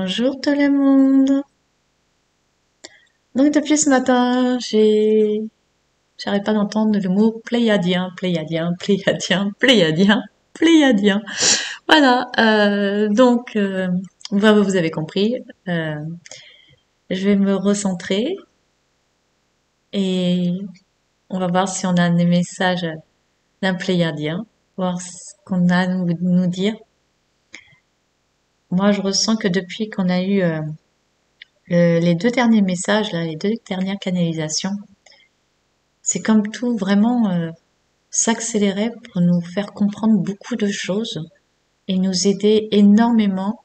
Bonjour tout le monde. Donc depuis ce matin, j'arrête pas d'entendre le mot pléiadien, pléiadien, pléiadien, pléiadien, pléiadien. Voilà. Vous avez compris. Je vais me recentrer et on va voir si on a des messages d'un pléiadien, voir ce qu'on a à nous dire. Moi, je ressens que depuis qu'on a eu les deux derniers messages, là, les deux dernières canalisations, c'est comme tout vraiment s'accélérer pour nous faire comprendre beaucoup de choses et nous aider énormément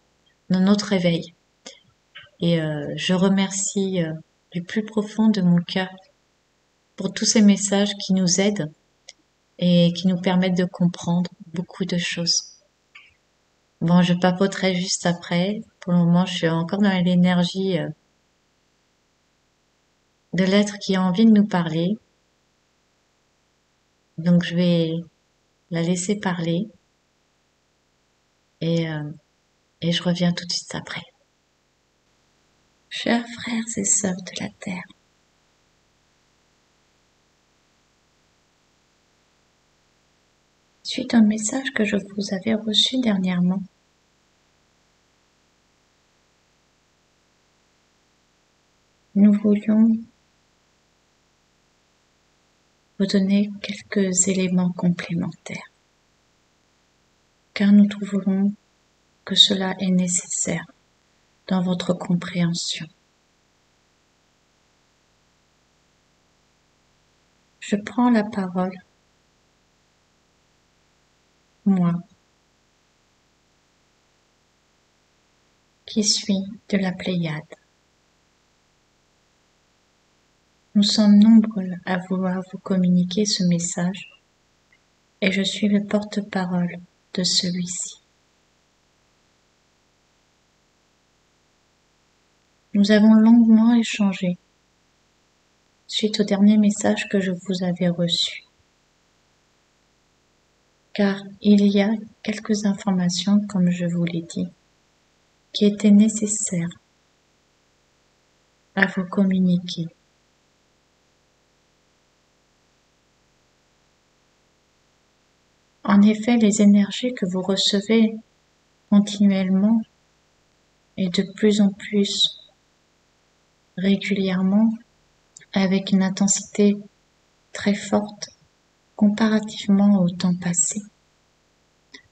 dans notre réveil. Et je remercie du plus profond de mon cœur pour tous ces messages qui nous aident et qui nous permettent de comprendre beaucoup de choses. Bon, je papoterai juste après. Pour le moment, je suis encore dans l'énergie de l'être qui a envie de nous parler. Donc, je vais la laisser parler et, euh, et je reviens tout de suite après. Chers frères et sœurs de la Terre, suite à un message que je vous avais reçu dernièrement, nous voulions vous donner quelques éléments complémentaires, car nous trouvons que cela est nécessaire dans votre compréhension. Je prends la parole, moi, qui suis de la Pléiade. Nous sommes nombreux à vouloir vous communiquer ce message et je suis le porte-parole de celui-ci. Nous avons longuement échangé suite au dernier message que je vous avais reçu, car il y a quelques informations, comme je vous l'ai dit, qui étaient nécessaires à vous communiquer. En effet, les énergies que vous recevez continuellement et de plus en plus régulièrement, avec une intensité très forte comparativement au temps passé,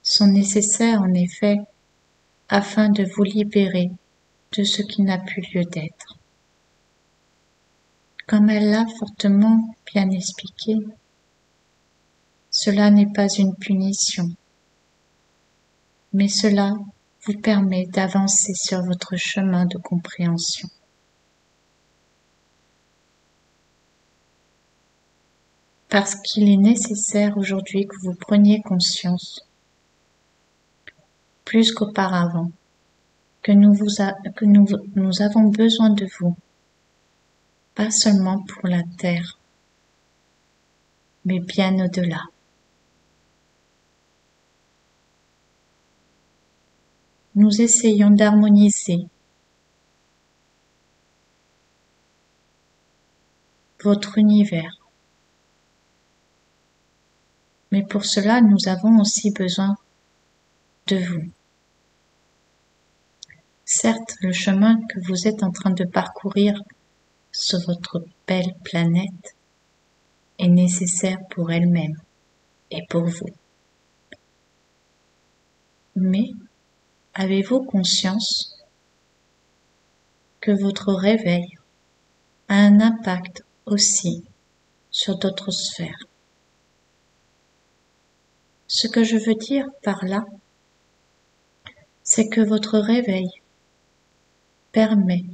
sont nécessaires en effet afin de vous libérer de ce qui n'a plus lieu d'être. Comme elle l'a fortement bien expliqué, cela n'est pas une punition, mais cela vous permet d'avancer sur votre chemin de compréhension. Parce qu'il est nécessaire aujourd'hui que vous preniez conscience, plus qu'auparavant, que nous avons besoin de vous, pas seulement pour la terre, mais bien au-delà. Nous essayons d'harmoniser votre univers. Mais pour cela, nous avons aussi besoin de vous. Certes, le chemin que vous êtes en train de parcourir sur votre belle planète est nécessaire pour elle-même et pour vous. Mais avez-vous conscience que votre réveil a un impact aussi sur d'autres sphères? Ce que je veux dire par là, c'est que votre réveil permet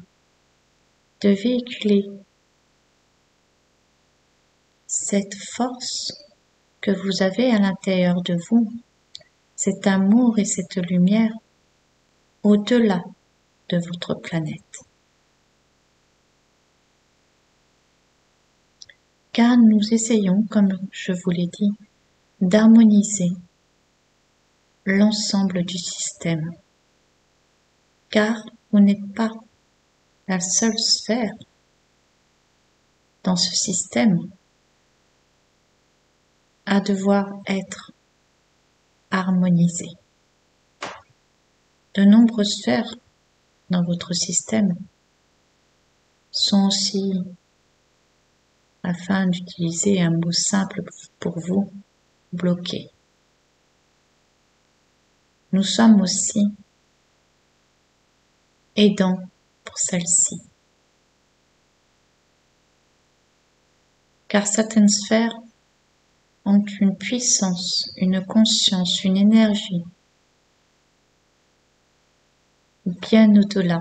de véhiculer cette force que vous avez à l'intérieur de vous, cet amour et cette lumière au-delà de votre planète. Car nous essayons, comme je vous l'ai dit, d'harmoniser l'ensemble du système. Car vous n'êtes pas la seule sphère dans ce système à devoir être harmonisée. De nombreuses sphères dans votre système sont aussi, afin d'utiliser un mot simple pour vous, bloquées. Nous sommes aussi aidants pour celles-ci. Car certaines sphères ont une puissance, une conscience, une énergie bien au-delà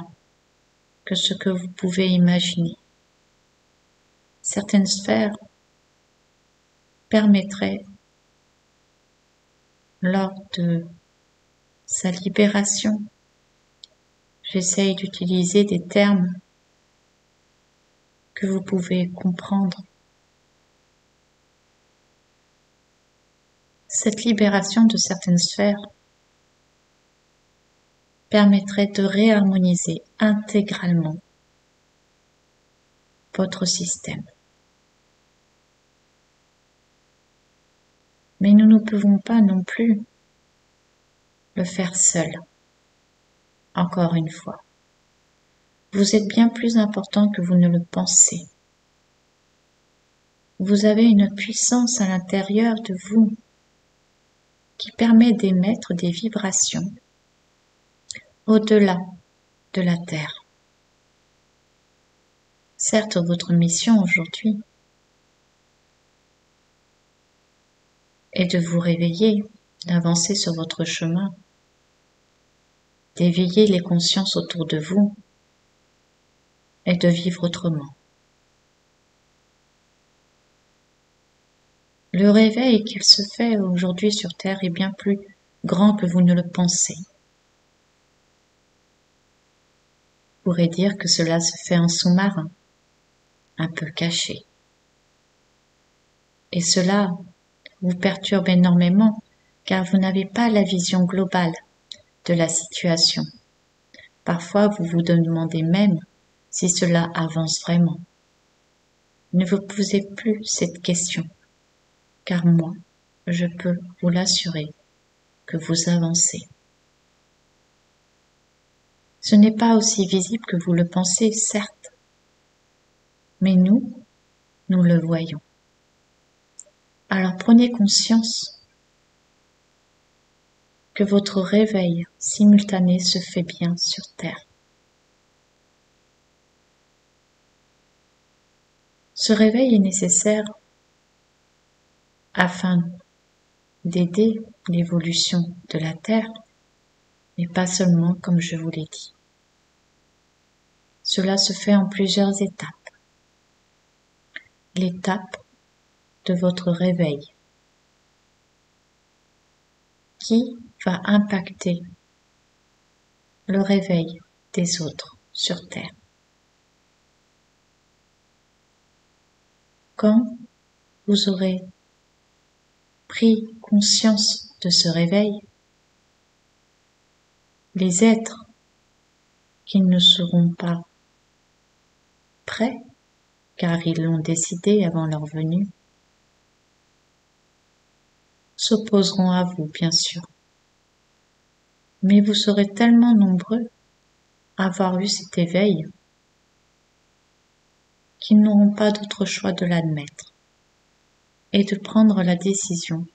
que ce que vous pouvez imaginer. Certaines sphères permettraient, lors de sa libération, j'essaye d'utiliser des termes que vous pouvez comprendre. Cette libération de certaines sphères permettrait de réharmoniser intégralement votre système. Mais nous ne pouvons pas non plus le faire seul. Encore une fois, vous êtes bien plus important que vous ne le pensez. Vous avez une puissance à l'intérieur de vous qui permet d'émettre des vibrations au-delà de la Terre. Certes, votre mission aujourd'hui est de vous réveiller, d'avancer sur votre chemin, d'éveiller les consciences autour de vous et de vivre autrement. Le réveil qu'il se fait aujourd'hui sur Terre est bien plus grand que vous ne le pensez. On pourrait dire que cela se fait en sous-marin, un peu caché. Et cela vous perturbe énormément car vous n'avez pas la vision globale de la situation. Parfois, vous vous demandez même si cela avance vraiment. Ne vous posez plus cette question, car moi, je peux vous l'assurer que vous avancez. Ce n'est pas aussi visible que vous le pensez, certes, mais nous le voyons. Alors prenez conscience que votre réveil simultané se fait bien sur Terre. Ce réveil est nécessaire afin d'aider l'évolution de la Terre, mais pas seulement comme je vous l'ai dit. Cela se fait en plusieurs étapes. L'étape de votre réveil qui va impacter le réveil des autres sur Terre. Quand vous aurez pris conscience de ce réveil, les êtres qui ne seront pas prêts, car ils l'ont décidé avant leur venue, s'opposeront à vous, bien sûr. Mais vous serez tellement nombreux à avoir eu cet éveil qu'ils n'auront pas d'autre choix de l'admettre et de prendre la décision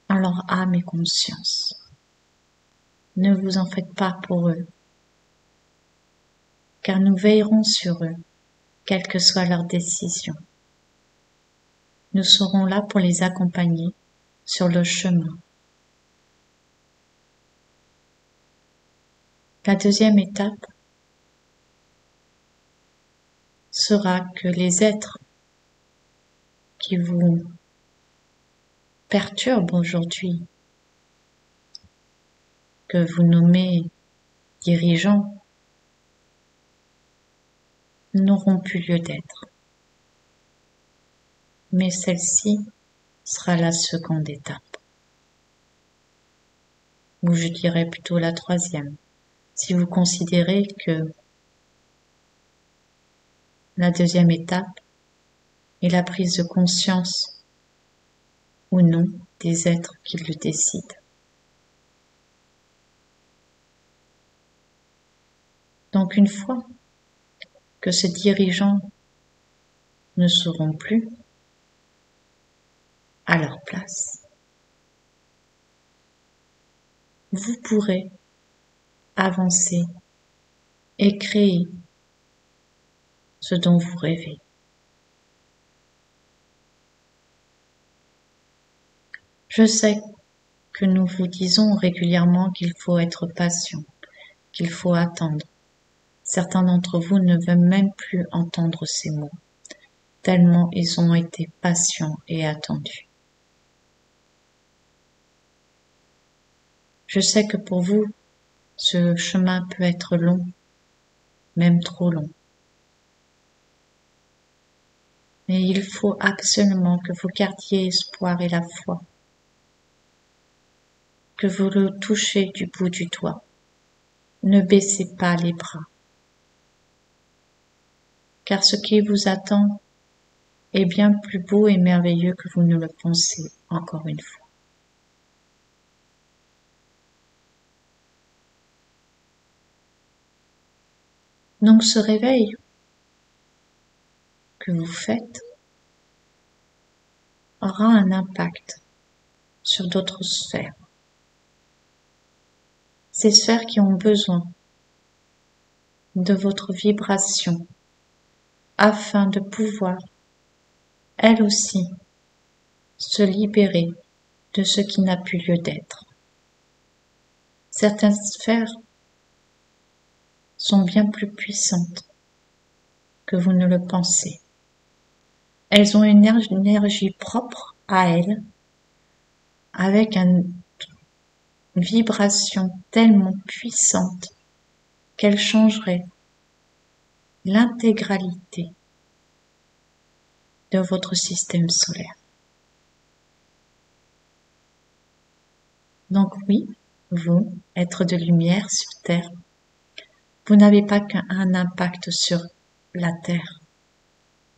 en leur âme et conscience. Ne vous en faites pas pour eux, car nous veillerons sur eux, quelle que soit leur décision. Nous serons là pour les accompagner sur le chemin. La deuxième étape sera que les êtres qui vous perturbent aujourd'hui, que vous nommez dirigeants, n'auront plus lieu d'être. Mais celle-ci sera la seconde étape. ou je dirais plutôt la troisième, si vous considérez que la deuxième étape est la prise de conscience ou non des êtres qui le décident. Donc une fois que ces dirigeants ne seront plus à leur place, vous pourrez avancer et créer ce dont vous rêvez. Je sais que nous vous disons régulièrement qu'il faut être patient, qu'il faut attendre. Certains d'entre vous ne veulent même plus entendre ces mots, tellement ils ont été patients et attendus. Je sais que pour vous, ce chemin peut être long, même trop long. Mais il faut absolument que vous gardiez espoir et la foi, que vous le touchez du bout du doigt. Ne baissez pas les bras, car ce qui vous attend est bien plus beau et merveilleux que vous ne le pensez, encore une fois. Donc ce réveil que vous faites aura un impact sur d'autres sphères. Ces sphères qui ont besoin de votre vibration afin de pouvoir, elles aussi, se libérer de ce qui n'a plus lieu d'être. Certaines sphères sont bien plus puissantes que vous ne le pensez. Elles ont une énergie propre à elles, avec une vibration tellement puissante qu'elle changerait l'intégralité de votre système solaire. Donc oui, vous, être de lumière sur Terre, vous n'avez pas qu'un impact sur la Terre,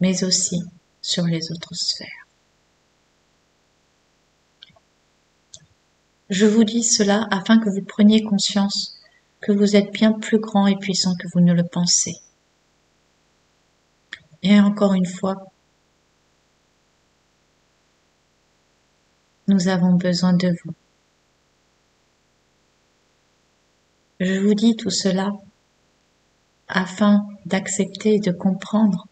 mais aussi sur les autres sphères. Je vous dis cela afin que vous preniez conscience que vous êtes bien plus grand et puissant que vous ne le pensez. Et encore une fois, nous avons besoin de vous. Je vous dis tout cela afin d'accepter et de comprendre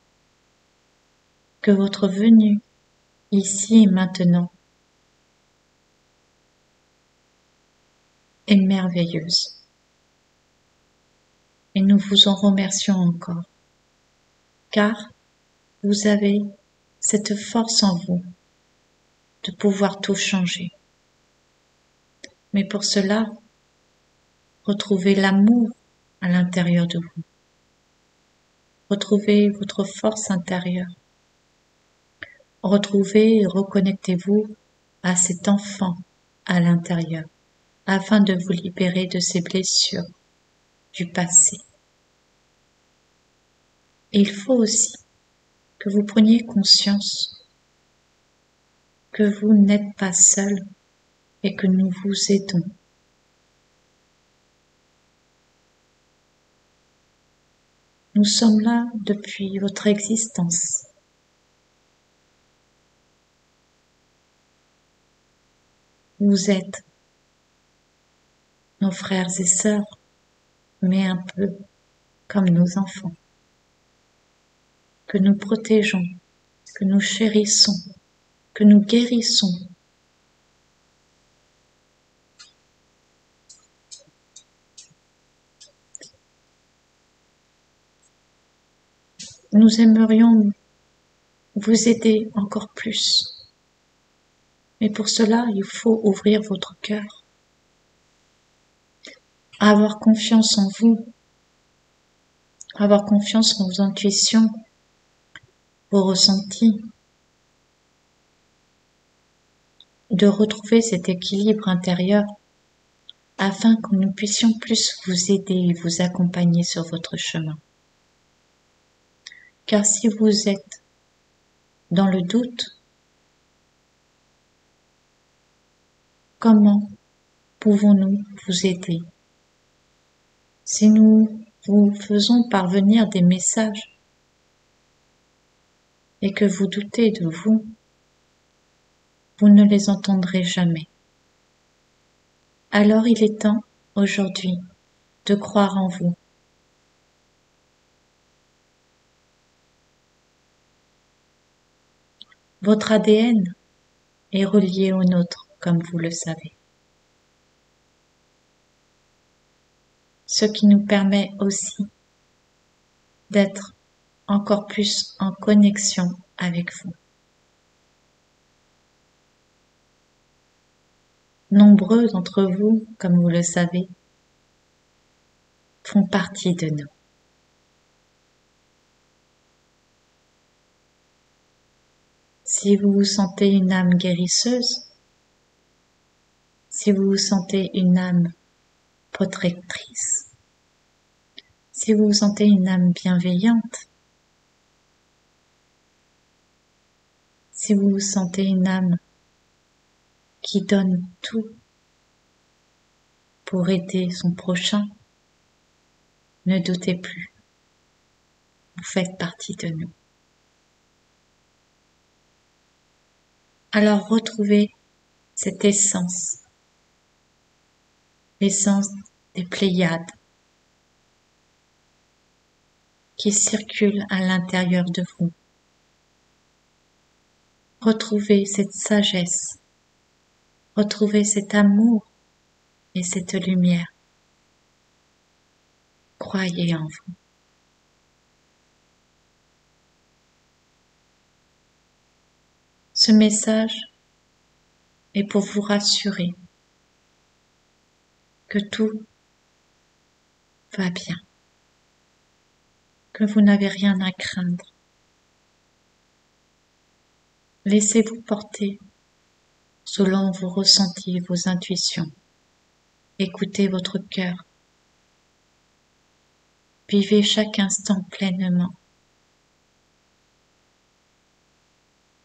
que votre venue ici et maintenant est merveilleuse. Et nous vous en remercions encore, car vous avez cette force en vous de pouvoir tout changer. Mais pour cela, retrouvez l'amour à l'intérieur de vous. Retrouvez votre force intérieure. Retrouvez et reconnectez-vous à cet enfant à l'intérieur, afin de vous libérer de ces blessures du passé. Et il faut aussi que vous preniez conscience que vous n'êtes pas seul et que nous vous aidons. Nous sommes là depuis votre existence. Vous êtes nos frères et sœurs, mais un peu comme nos enfants, que nous protégeons, que nous chérissons, que nous guérissons. Nous aimerions vous aider encore plus. Mais pour cela, il faut ouvrir votre cœur, avoir confiance en vous, avoir confiance en vos intuitions, vos ressentis, de retrouver cet équilibre intérieur afin que nous puissions plus vous aider et vous accompagner sur votre chemin. Car si vous êtes dans le doute, comment pouvons-nous vous aider? Si nous vous faisons parvenir des messages et que vous doutez de vous, vous ne les entendrez jamais. Alors il est temps, aujourd'hui, de croire en vous. Votre ADN est relié au nôtre, comme vous le savez. Ce qui nous permet aussi d'être encore plus en connexion avec vous. Nombreux d'entre vous, comme vous le savez, font partie de nous. Si vous vous sentez une âme guérisseuse, si vous vous sentez une âme protectrice, si vous vous sentez une âme bienveillante, si vous vous sentez une âme qui donne tout pour aider son prochain, ne doutez plus, vous faites partie de nous. Alors retrouvez cette essence, l'essence des Pléiades qui circule à l'intérieur de vous. Retrouvez cette sagesse, retrouvez cet amour et cette lumière. Croyez en vous. Ce message est pour vous rassurer que tout va bien, que vous n'avez rien à craindre. Laissez-vous porter selon vos ressentis, vos intuitions. Écoutez votre cœur. Vivez chaque instant pleinement.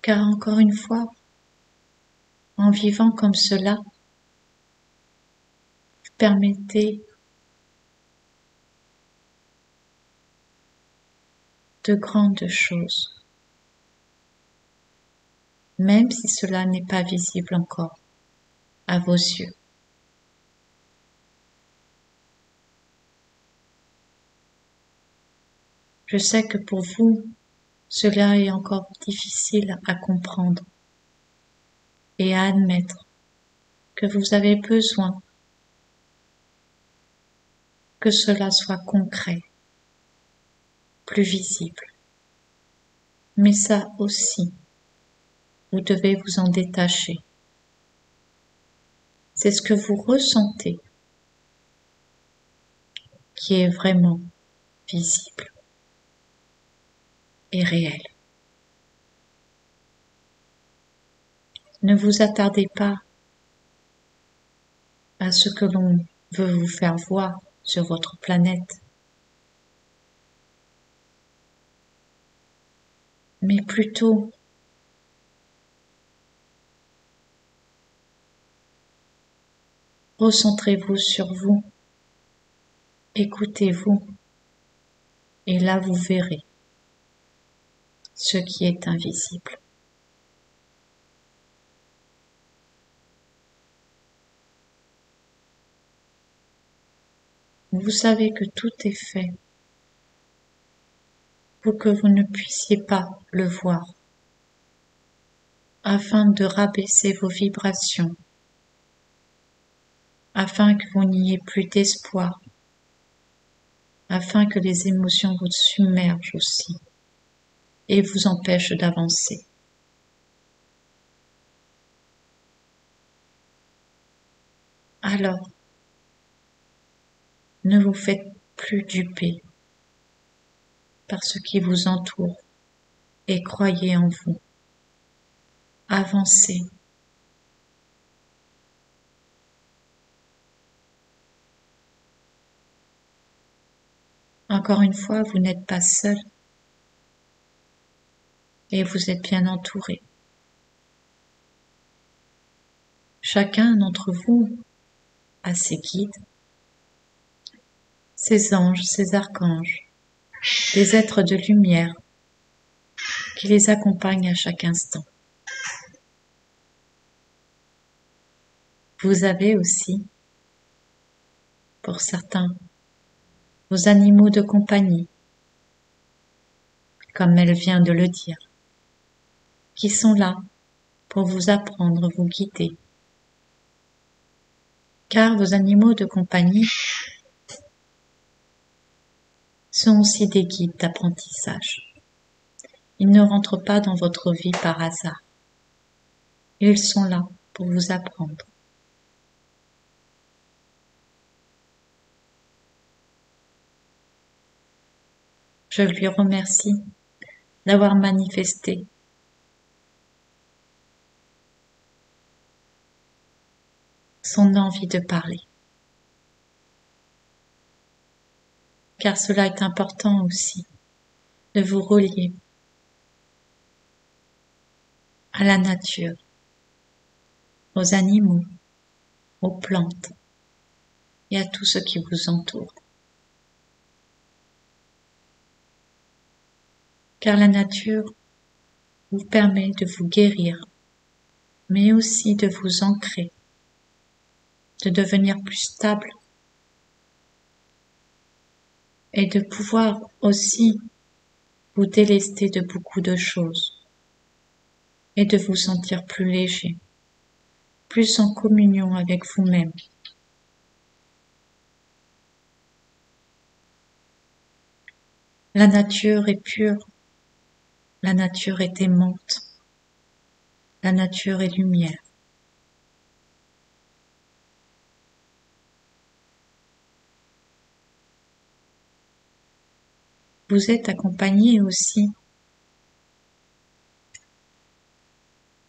Car encore une fois, en vivant comme cela, vous permettez de grandes choses, même si cela n'est pas visible encore à vos yeux. Je sais que pour vous, cela est encore difficile à comprendre et à admettre que vous avez besoin que cela soit concret, plus visible. Mais ça aussi, vous devez vous en détacher. C'est ce que vous ressentez qui est vraiment visible et réel. Ne vous attardez pas à ce que l'on veut vous faire voir sur votre planète, mais plutôt recentrez-vous sur vous, écoutez-vous, et là vous verrez ce qui est invisible. Vous savez que tout est fait pour que vous ne puissiez pas le voir, afin de rabaisser vos vibrations, afin que vous n'ayez plus d'espoir, afin que les émotions vous submergent aussi et vous empêchent d'avancer. Alors, ne vous faites plus duper par ce qui vous entoure et croyez en vous. Avancez. Encore une fois, vous n'êtes pas seul et vous êtes bien entouré. Chacun d'entre vous a ses guides, ses anges, ses archanges, des êtres de lumière qui les accompagnent à chaque instant. Vous avez aussi, pour certains, vos animaux de compagnie, comme elle vient de le dire, qui sont là pour vous apprendre, vous guider. Car vos animaux de compagnie sont aussi des guides d'apprentissage. Ils ne rentrent pas dans votre vie par hasard. Ils sont là pour vous apprendre. Je lui remercie d'avoir manifesté son envie de parler. Car cela est important aussi de vous relier à la nature, aux animaux, aux plantes et à tout ce qui vous entoure. Car la nature vous permet de vous guérir, mais aussi de vous ancrer, de devenir plus stable et de pouvoir aussi vous délester de beaucoup de choses et de vous sentir plus léger, plus en communion avec vous-même. La nature est pure, la nature est aimante, la nature est lumière. Vous êtes accompagné aussi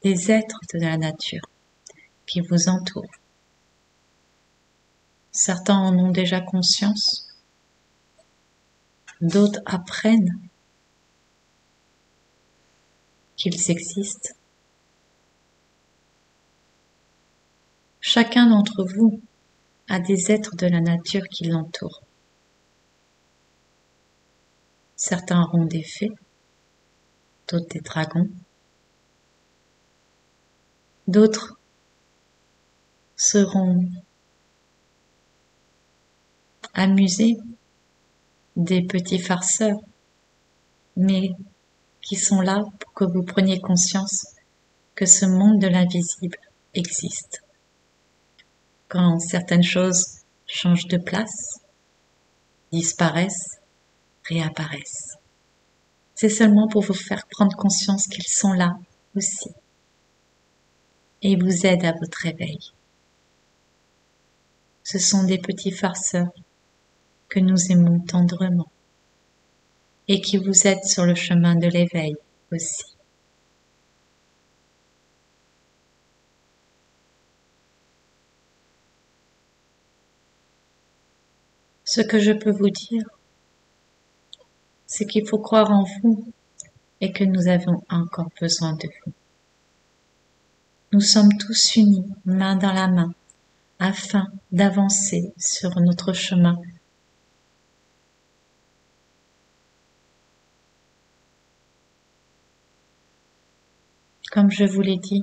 des êtres de la nature qui vous entourent. Certains en ont déjà conscience, d'autres apprennent qu'ils existent. Chacun d'entre vous a des êtres de la nature qui l'entourent. Certains auront des fées, d'autres des dragons, d'autres seront amusés, des petits farceurs, mais qui sont là pour que vous preniez conscience que ce monde de l'invisible existe. Quand certaines choses changent de place, disparaissent, réapparaissent. C'est seulement pour vous faire prendre conscience qu'ils sont là aussi et vous aident à votre réveil. Ce sont des petits farceurs que nous aimons tendrement et qui vous aident sur le chemin de l'éveil aussi. Ce que je peux vous dire, c'est qu'il faut croire en vous et que nous avons encore besoin de vous. Nous sommes tous unis, main dans la main, afin d'avancer sur notre chemin. Comme je vous l'ai dit,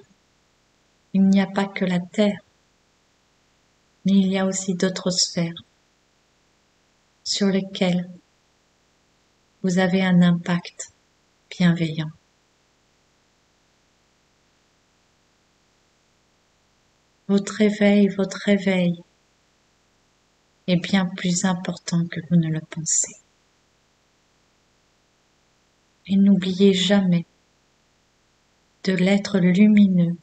il n'y a pas que la Terre, mais il y a aussi d'autres sphères sur lesquelles vous avez un impact bienveillant. Votre réveil est bien plus important que vous ne le pensez. Et n'oubliez jamais de l'être lumineux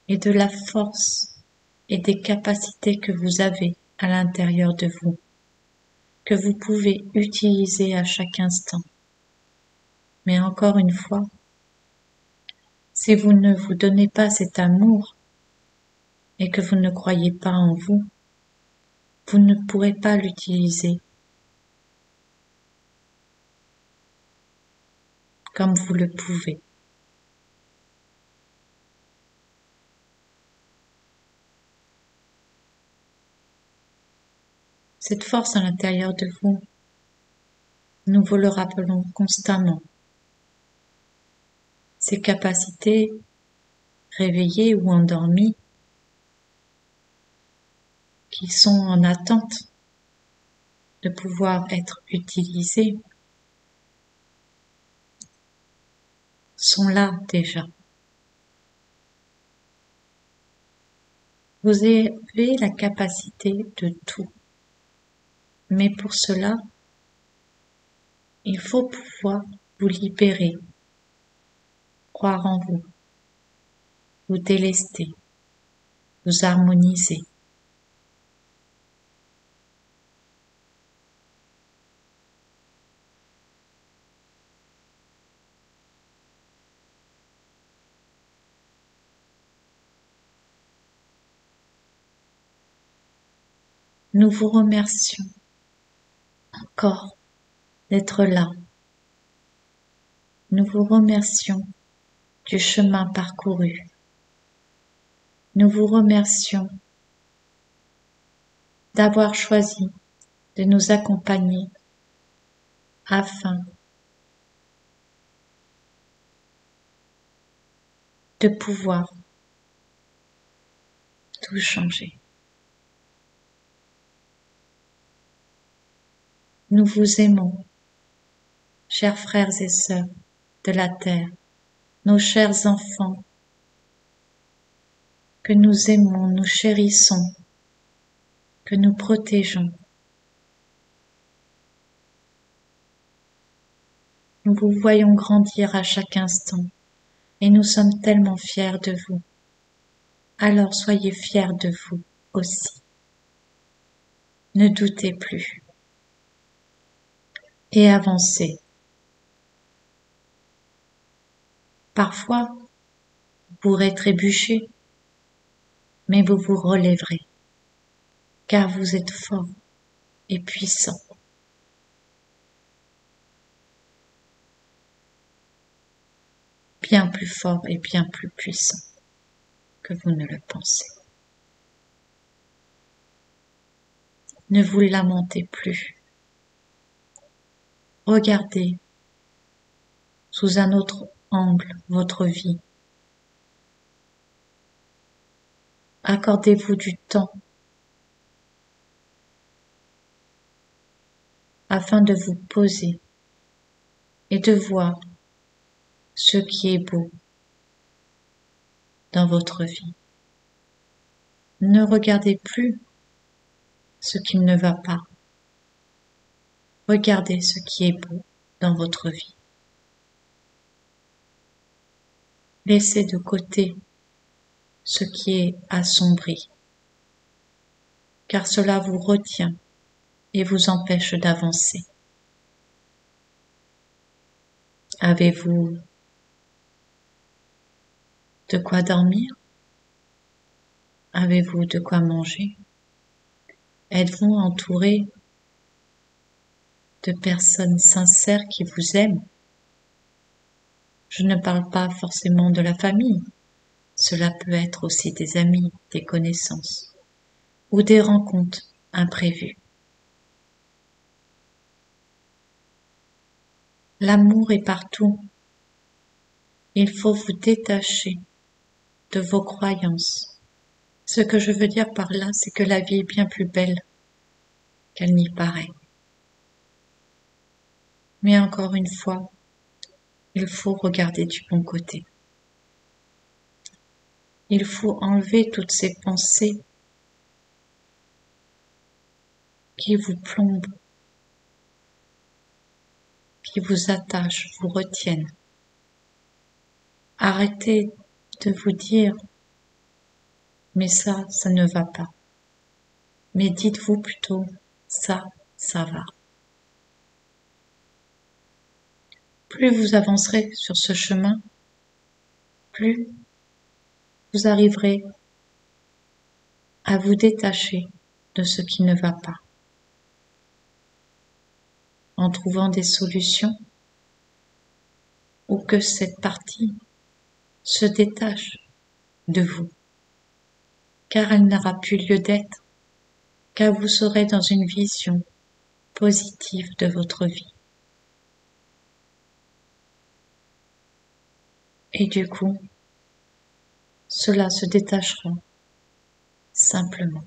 et de la force et des capacités que vous avez à l'intérieur de vous, que vous pouvez utiliser à chaque instant. Mais encore une fois, si vous ne vous donnez pas cet amour et que vous ne croyez pas en vous, vous ne pourrez pas l'utiliser comme vous le pouvez. Cette force à l'intérieur de vous, nous vous le rappelons constamment. Ces capacités, réveillées ou endormies, qui sont en attente de pouvoir être utilisées, sont là déjà. Vous avez la capacité de tout. Mais pour cela, il faut pouvoir vous libérer, croire en vous, vous délester, vous harmoniser. Nous vous remercions encore d'être là. Nous vous remercions du chemin parcouru. Nous vous remercions d'avoir choisi de nous accompagner afin de pouvoir tout changer. Nous vous aimons, chers frères et sœurs de la terre, nos chers enfants, que nous aimons, nous chérissons, que nous protégeons. Nous vous voyons grandir à chaque instant et nous sommes tellement fiers de vous. Alors soyez fiers de vous aussi. Ne doutez plus et avancez. Parfois, vous pourrez trébucher, mais vous vous relèverez, car vous êtes fort et puissant. Bien plus fort et bien plus puissant que vous ne le pensez. Ne vous lamentez plus. Regardez sous un autre angle votre vie. Accordez-vous du temps afin de vous poser et de voir ce qui est beau dans votre vie. Ne regardez plus ce qui ne va pas. Regardez ce qui est beau dans votre vie. Laissez de côté ce qui est assombri, car cela vous retient et vous empêche d'avancer. Avez-vous de quoi dormir? Avez-vous de quoi manger? Êtes-vous entouré de personnes sincères qui vous aiment? Je ne parle pas forcément de la famille. Cela peut être aussi des amis, des connaissances ou des rencontres imprévues. L'amour est partout. Il faut vous détacher de vos croyances. Ce que je veux dire par là, c'est que la vie est bien plus belle qu'elle n'y paraît. Mais encore une fois, il faut regarder du bon côté. Il faut enlever toutes ces pensées qui vous plombent, qui vous attachent, vous retiennent. Arrêtez de vous dire mais ça ne va pas. Mais dites-vous plutôt ça va. Plus vous avancerez sur ce chemin, plus vous arriverez à vous détacher de ce qui ne va pas, en trouvant des solutions ou que cette partie se détache de vous, car elle n'aura plus lieu d'être, car vous serez dans une vision positive de votre vie. Et du coup, cela se détachera simplement.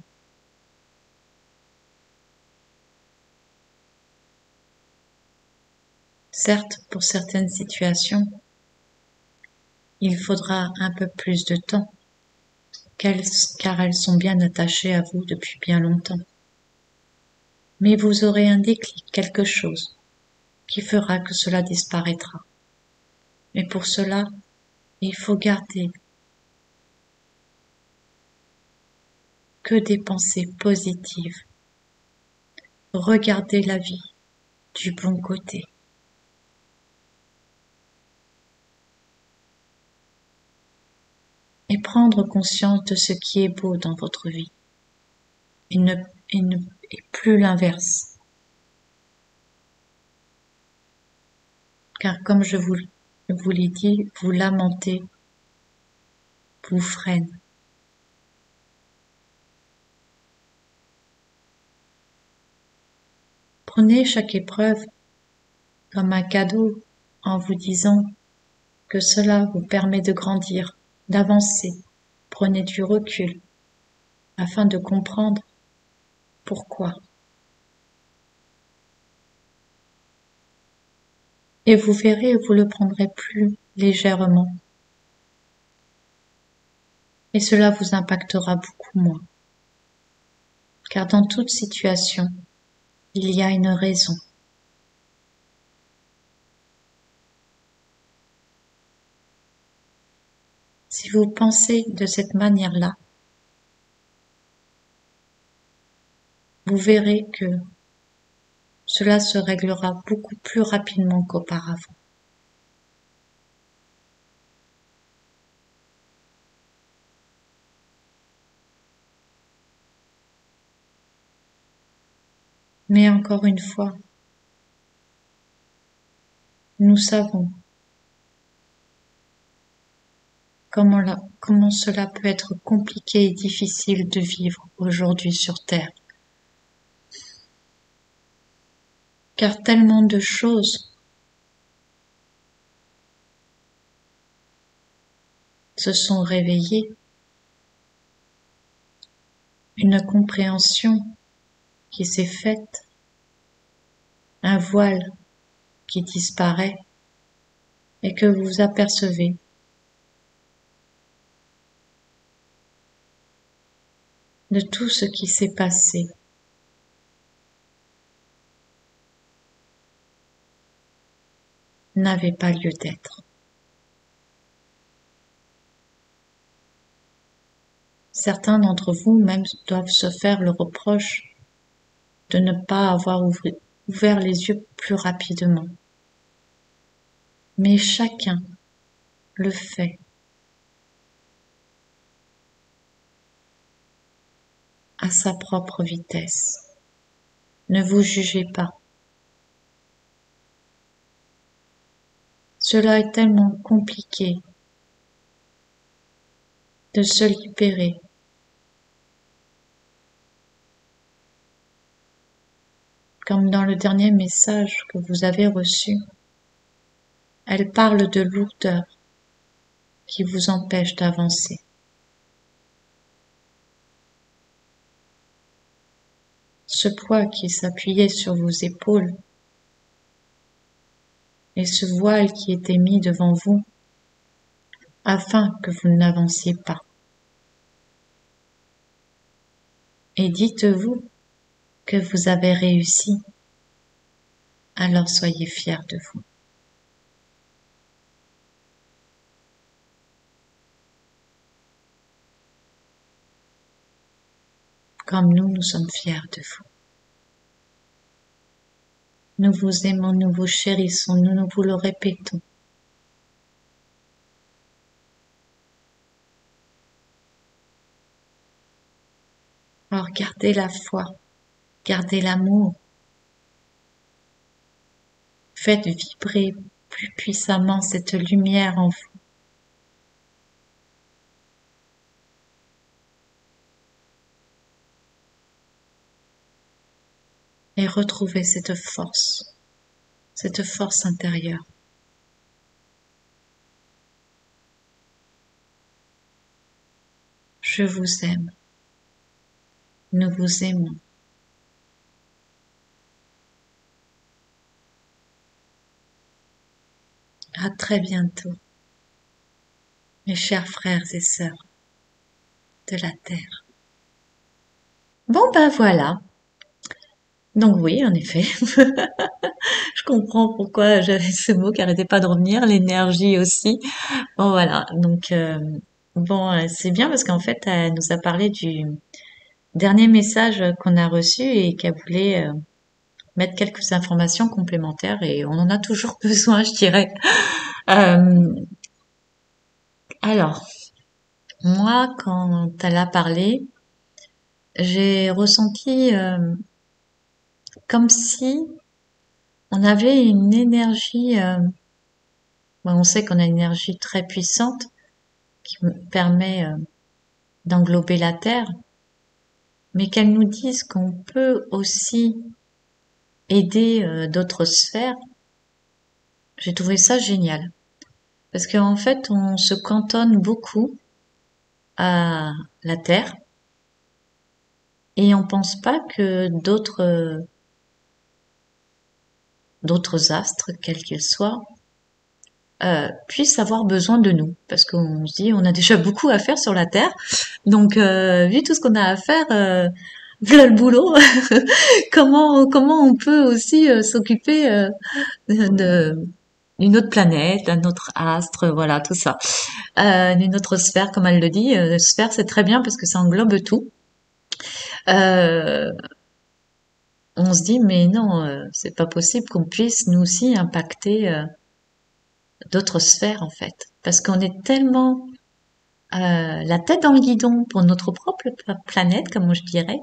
Certes, pour certaines situations, il faudra un peu plus de temps, car elles sont bien attachées à vous depuis bien longtemps. Mais vous aurez un déclic, quelque chose, qui fera que cela disparaîtra. Mais pour cela, il faut garder que des pensées positives. Regardez la vie du bon côté. Et prendre conscience de ce qui est beau dans votre vie. Et plus l'inverse. Car comme je vous l'ai dit, vous lamentez, vous freine. Prenez chaque épreuve comme un cadeau en vous disant que cela vous permet de grandir, d'avancer. Prenez du recul afin de comprendre pourquoi. Et vous verrez, vous le prendrez plus légèrement. Et cela vous impactera beaucoup moins. Car dans toute situation, il y a une raison. Si vous pensez de cette manière-là, vous verrez que cela se réglera beaucoup plus rapidement qu'auparavant. Mais encore une fois, nous savons comment cela peut être compliqué et difficile de vivre aujourd'hui sur Terre. Car tellement de choses se sont réveillées, une compréhension qui s'est faite, un voile qui disparaît et que vous apercevez de tout ce qui s'est passé. N'avait pas lieu d'être. Certains d'entre vous même doivent se faire le reproche de ne pas avoir ouvert les yeux plus rapidement. Mais chacun le fait à sa propre vitesse. Ne vous jugez pas. Cela est tellement compliqué de se libérer. Comme dans le dernier message que vous avez reçu, elle parle de lourdeur qui vous empêche d'avancer. Ce poids qui s'appuyait sur vos épaules et ce voile qui était mis devant vous afin que vous n'avanciez pas. Et dites-vous que vous avez réussi, alors soyez fiers de vous. Comme nous sommes fiers de vous. Nous vous aimons, nous vous chérissons, nous vous le répétons. Alors gardez la foi, gardez l'amour. Faites vibrer plus puissamment cette lumière en vous. Et retrouvez cette force intérieure. Je vous aime. Nous vous aimons. À très bientôt, mes chers frères et sœurs de la Terre. Bon ben voilà. Donc oui, en effet, je comprends pourquoi j'avais ce mot qui arrêtait pas de revenir, l'énergie aussi. Bon voilà, donc bon, c'est bien parce qu'en fait, elle nous a parlé du dernier message qu'on a reçu et qu'elle voulait mettre quelques informations complémentaires et on en a toujours besoin, je dirais. Euh, alors, moi, quand elle a parlé, j'ai ressenti comme si on avait une énergie, bon, on sait qu'on a une énergie très puissante qui permet d'englober la Terre, mais qu'elle nous dise qu'on peut aussi aider d'autres sphères, j'ai trouvé ça génial. Parce qu'en fait, on se cantonne beaucoup à la Terre et on pense pas que d'autres astres, quels qu'ils soient, puissent avoir besoin de nous. Parce qu'on se dit, on a déjà beaucoup à faire sur la Terre. Donc, vu tout ce qu'on a à faire, voilà le boulot. Comment on peut aussi s'occuper de d'une autre planète, d'un autre astre, voilà, tout ça. D'une autre sphère, comme elle le dit. Sphère, c'est très bien parce que ça englobe tout. Euh, on se dit, mais non, c'est pas possible qu'on puisse nous aussi impacter d'autres sphères, en fait. Parce qu'on est tellement la tête dans le guidon pour notre propre planète, comme je dirais.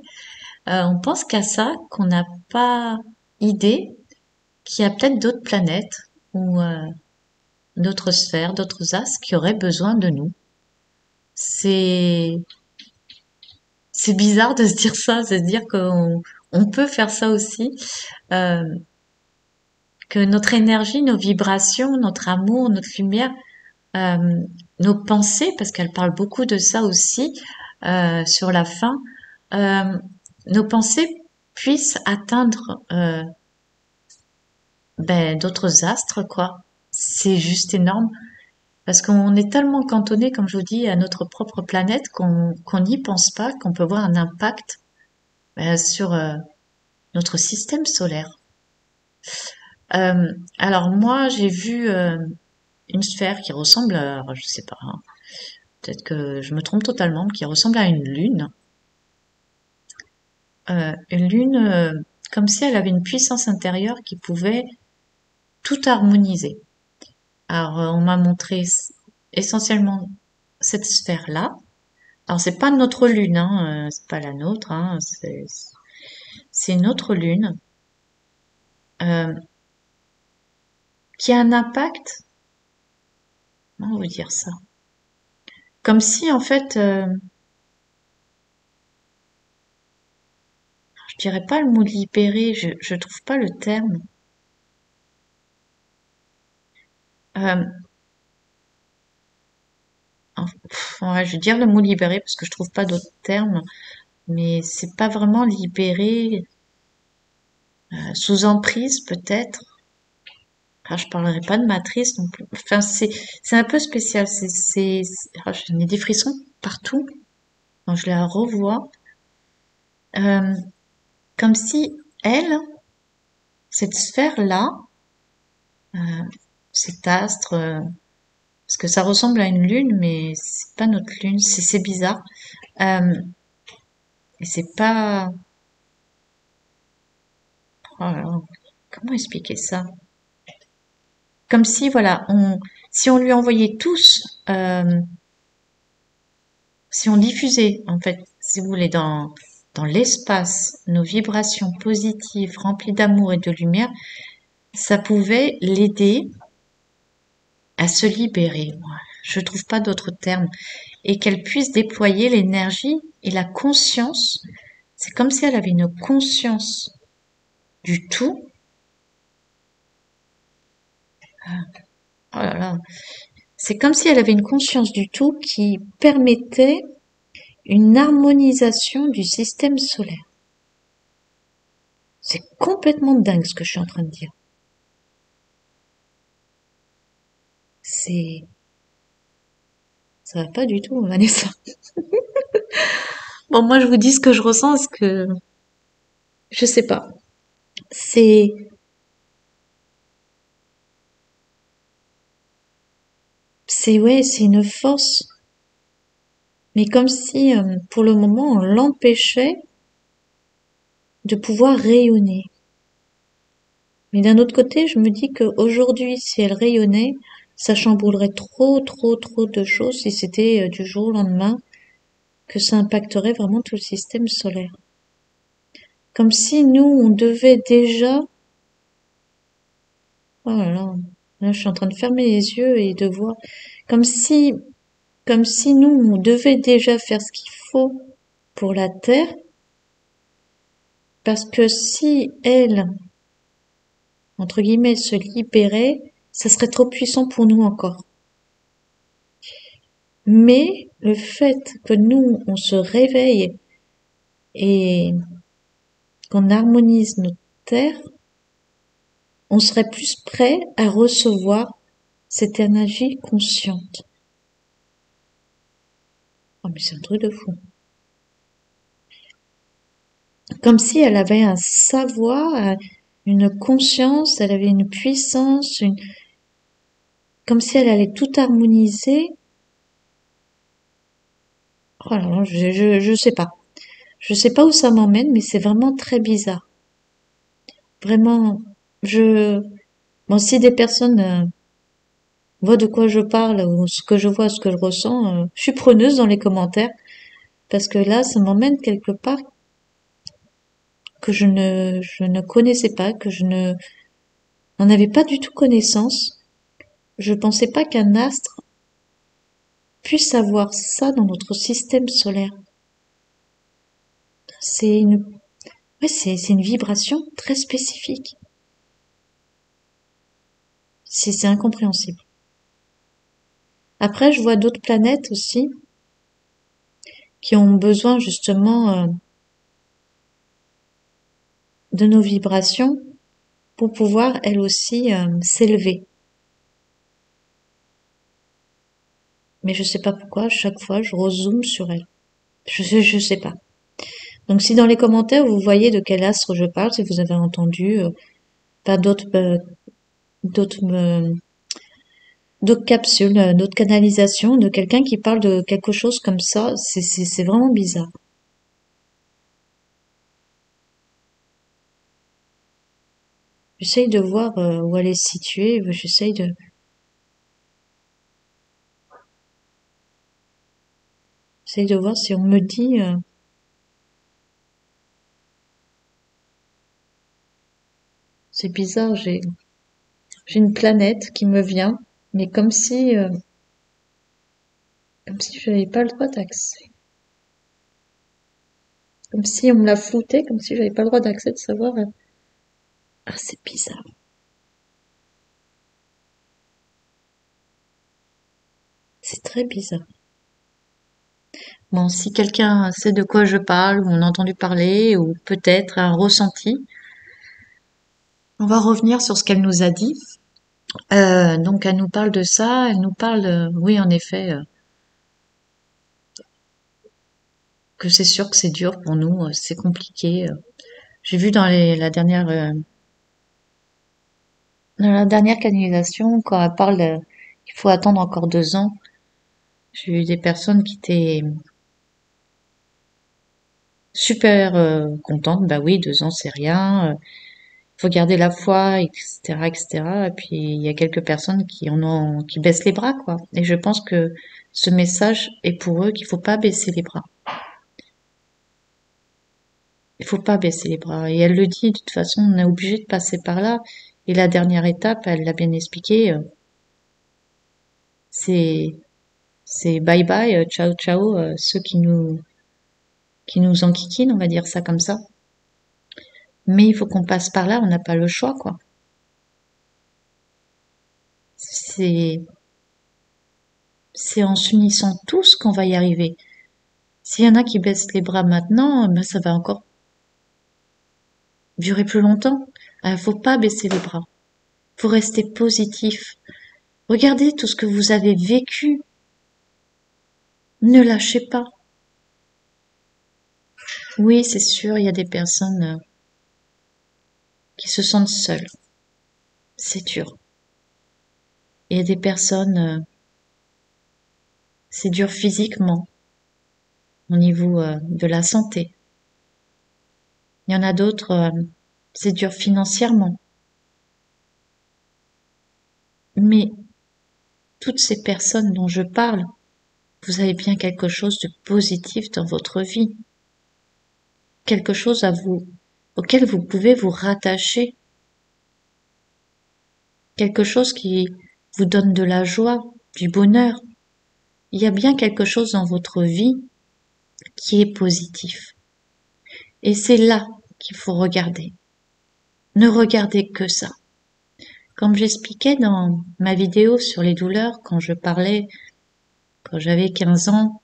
On pense qu'à ça, qu'on n'a pas idée qu'il y a peut-être d'autres planètes ou d'autres sphères, d'autres astres qui auraient besoin de nous. C'est c'est bizarre de se dire ça, de se dire qu'on peut faire ça aussi, euh, que notre énergie, nos vibrations, notre amour, notre lumière, euh, nos pensées, parce qu'elle parle beaucoup de ça aussi sur la fin, euh, nos pensées puissent atteindre d'autres astres, quoi. C'est juste énorme. Parce qu'on est tellement cantonné, comme je vous dis, à notre propre planète qu'on n'y pense pas, qu'on peut voir un impact sur notre système solaire. Alors moi, j'ai vu une sphère qui ressemble à, je sais pas, hein, peut-être que je me trompe totalement, qui ressemble à une lune. Une lune comme si elle avait une puissance intérieure qui pouvait tout harmoniser. Alors on m'a montré essentiellement cette sphère-là. Alors c'est pas notre lune, hein, c'est pas la nôtre, hein, c'est une autre lune euh, qui a un impact. Comment vous dire ça? Comme si en fait, je dirais pas le mot libéré, je trouve pas le terme. Euh, ouais, je vais dire le mot libéré parce que je trouve pas d'autres termes, mais c'est pas vraiment libéré, sous emprise peut-être. Alors, je parlerai pas de matrice non plus. Enfin, c'est un peu spécial. J'ai des frissons partout quand je la revois. Euh, Comme si elle, cette sphère-là, euh, cet astre, parce que ça ressemble à une lune, mais c'est pas notre lune, c'est bizarre. Euh, et c'est pas, oh là là, comment expliquer ça? Comme si, voilà, si on lui envoyait tous, si on diffusait, en fait, si vous voulez, dans l'espace, nos vibrations positives, remplies d'amour et de lumière, ça pouvait l'aider à se libérer. Moi, je trouve pas d'autre terme. Et qu'elle puisse déployer l'énergie et la conscience. C'est comme si elle avait une conscience du tout. Oh là là. C'est comme si elle avait une conscience du tout qui permettait une harmonisation du système solaire. C'est complètement dingue ce que je suis en train de dire. C'est, ça va pas du tout, Vanessa. Bon, moi, je vous dis ce que je ressens, parce que, je sais pas. C'est, ouais, c'est une force, mais comme si, pour le moment, on l'empêchait de pouvoir rayonner. Mais d'un autre côté, je me dis qu'aujourd'hui, si elle rayonnait, ça chamboulerait trop, trop, trop de choses si c'était du jour au lendemain, que ça impacterait vraiment tout le système solaire. Comme si nous, on devait déjà... Oh là, je suis en train de fermer les yeux et de voir... Comme si, comme si nous, on devait déjà faire ce qu'il faut pour la Terre, parce que si elle, entre guillemets, se libérait, ça serait trop puissant pour nous encore. Mais le fait que nous, on se réveille et qu'on harmonise notre terre, on serait plus prêt à recevoir cette énergie consciente. Oh, mais c'est un truc de fou. Comme si elle avait un savoir, une conscience, elle avait une puissance, comme si elle allait tout harmoniser. Oh là là, je sais pas. Je sais pas où ça m'emmène, mais c'est vraiment très bizarre. Vraiment, bon, si des personnes voient de quoi je parle ou ce que je vois, ce que je ressens, je suis preneuse dans les commentaires parce que là, ça m'emmène quelque part que je ne connaissais pas, que je ne n'en avais pas du tout connaissance. Je pensais pas qu'un astre puisse avoir ça dans notre système solaire. C'est une, ouais, c'est une vibration très spécifique. C'est incompréhensible. Après, je vois d'autres planètes aussi qui ont besoin justement de nos vibrations pour pouvoir elles aussi s'élever. Mais je sais pas pourquoi, chaque fois je rezoome sur elles. Je sais pas. Donc si dans les commentaires vous voyez de quel astre je parle, si vous avez entendu pas d'autres d'autres capsules, d'autres canalisations, de quelqu'un qui parle de quelque chose comme ça, c'est vraiment bizarre. J'essaye de voir où elle est située, j'essaye de voir si on me dit c'est bizarre, j'ai une planète qui me vient, mais comme si j'avais pas le droit d'accès. Comme si on me la floutait, comme si j'avais pas le droit d'accès de savoir. Ah, c'est bizarre. C'est très bizarre. Bon, si quelqu'un sait de quoi je parle, ou on a entendu parler, ou peut-être un ressenti, on va revenir sur ce qu'elle nous a dit. Donc, elle nous parle de ça, elle nous parle, oui, en effet, que c'est sûr que c'est dur pour nous, c'est compliqué. J'ai vu dans la dernière canalisation, quand elle parle qu'il faut attendre encore 2 ans, j'ai eu des personnes qui étaient super contentes. Bah oui, 2 ans c'est rien. Faut garder la foi, etc., etc. Et puis il y a quelques personnes qui baissent les bras, quoi. Et je pense que ce message est pour eux qu'il faut pas baisser les bras. Il faut pas baisser les bras. Et elle le dit, de toute façon, on est obligé de passer par là. Et la dernière étape, elle l'a bien expliqué, c'est bye bye, ciao ciao, ceux qui nous enquiquinent, on va dire ça comme ça. Mais il faut qu'on passe par là, on n'a pas le choix, quoi. C'est, c'est en s'unissant tous qu'on va y arriver. S'il y en a qui baissent les bras maintenant, ben ça va encore durer plus longtemps. Faut pas baisser les bras. Faut rester positif. Regardez tout ce que vous avez vécu. Ne lâchez pas. Oui, c'est sûr, il y a des personnes qui se sentent seules. C'est dur. Il y a des personnes, c'est dur physiquement, au niveau de la santé. Il y en a d'autres, c'est dur financièrement. Mais toutes ces personnes dont je parle, vous avez bien quelque chose de positif dans votre vie. Quelque chose auquel vous pouvez vous rattacher. Quelque chose qui vous donne de la joie, du bonheur. Il y a bien quelque chose dans votre vie qui est positif. Et c'est là qu'il faut regarder. Ne regardez que ça. Comme j'expliquais dans ma vidéo sur les douleurs, quand je parlais, quand j'avais 15 ans,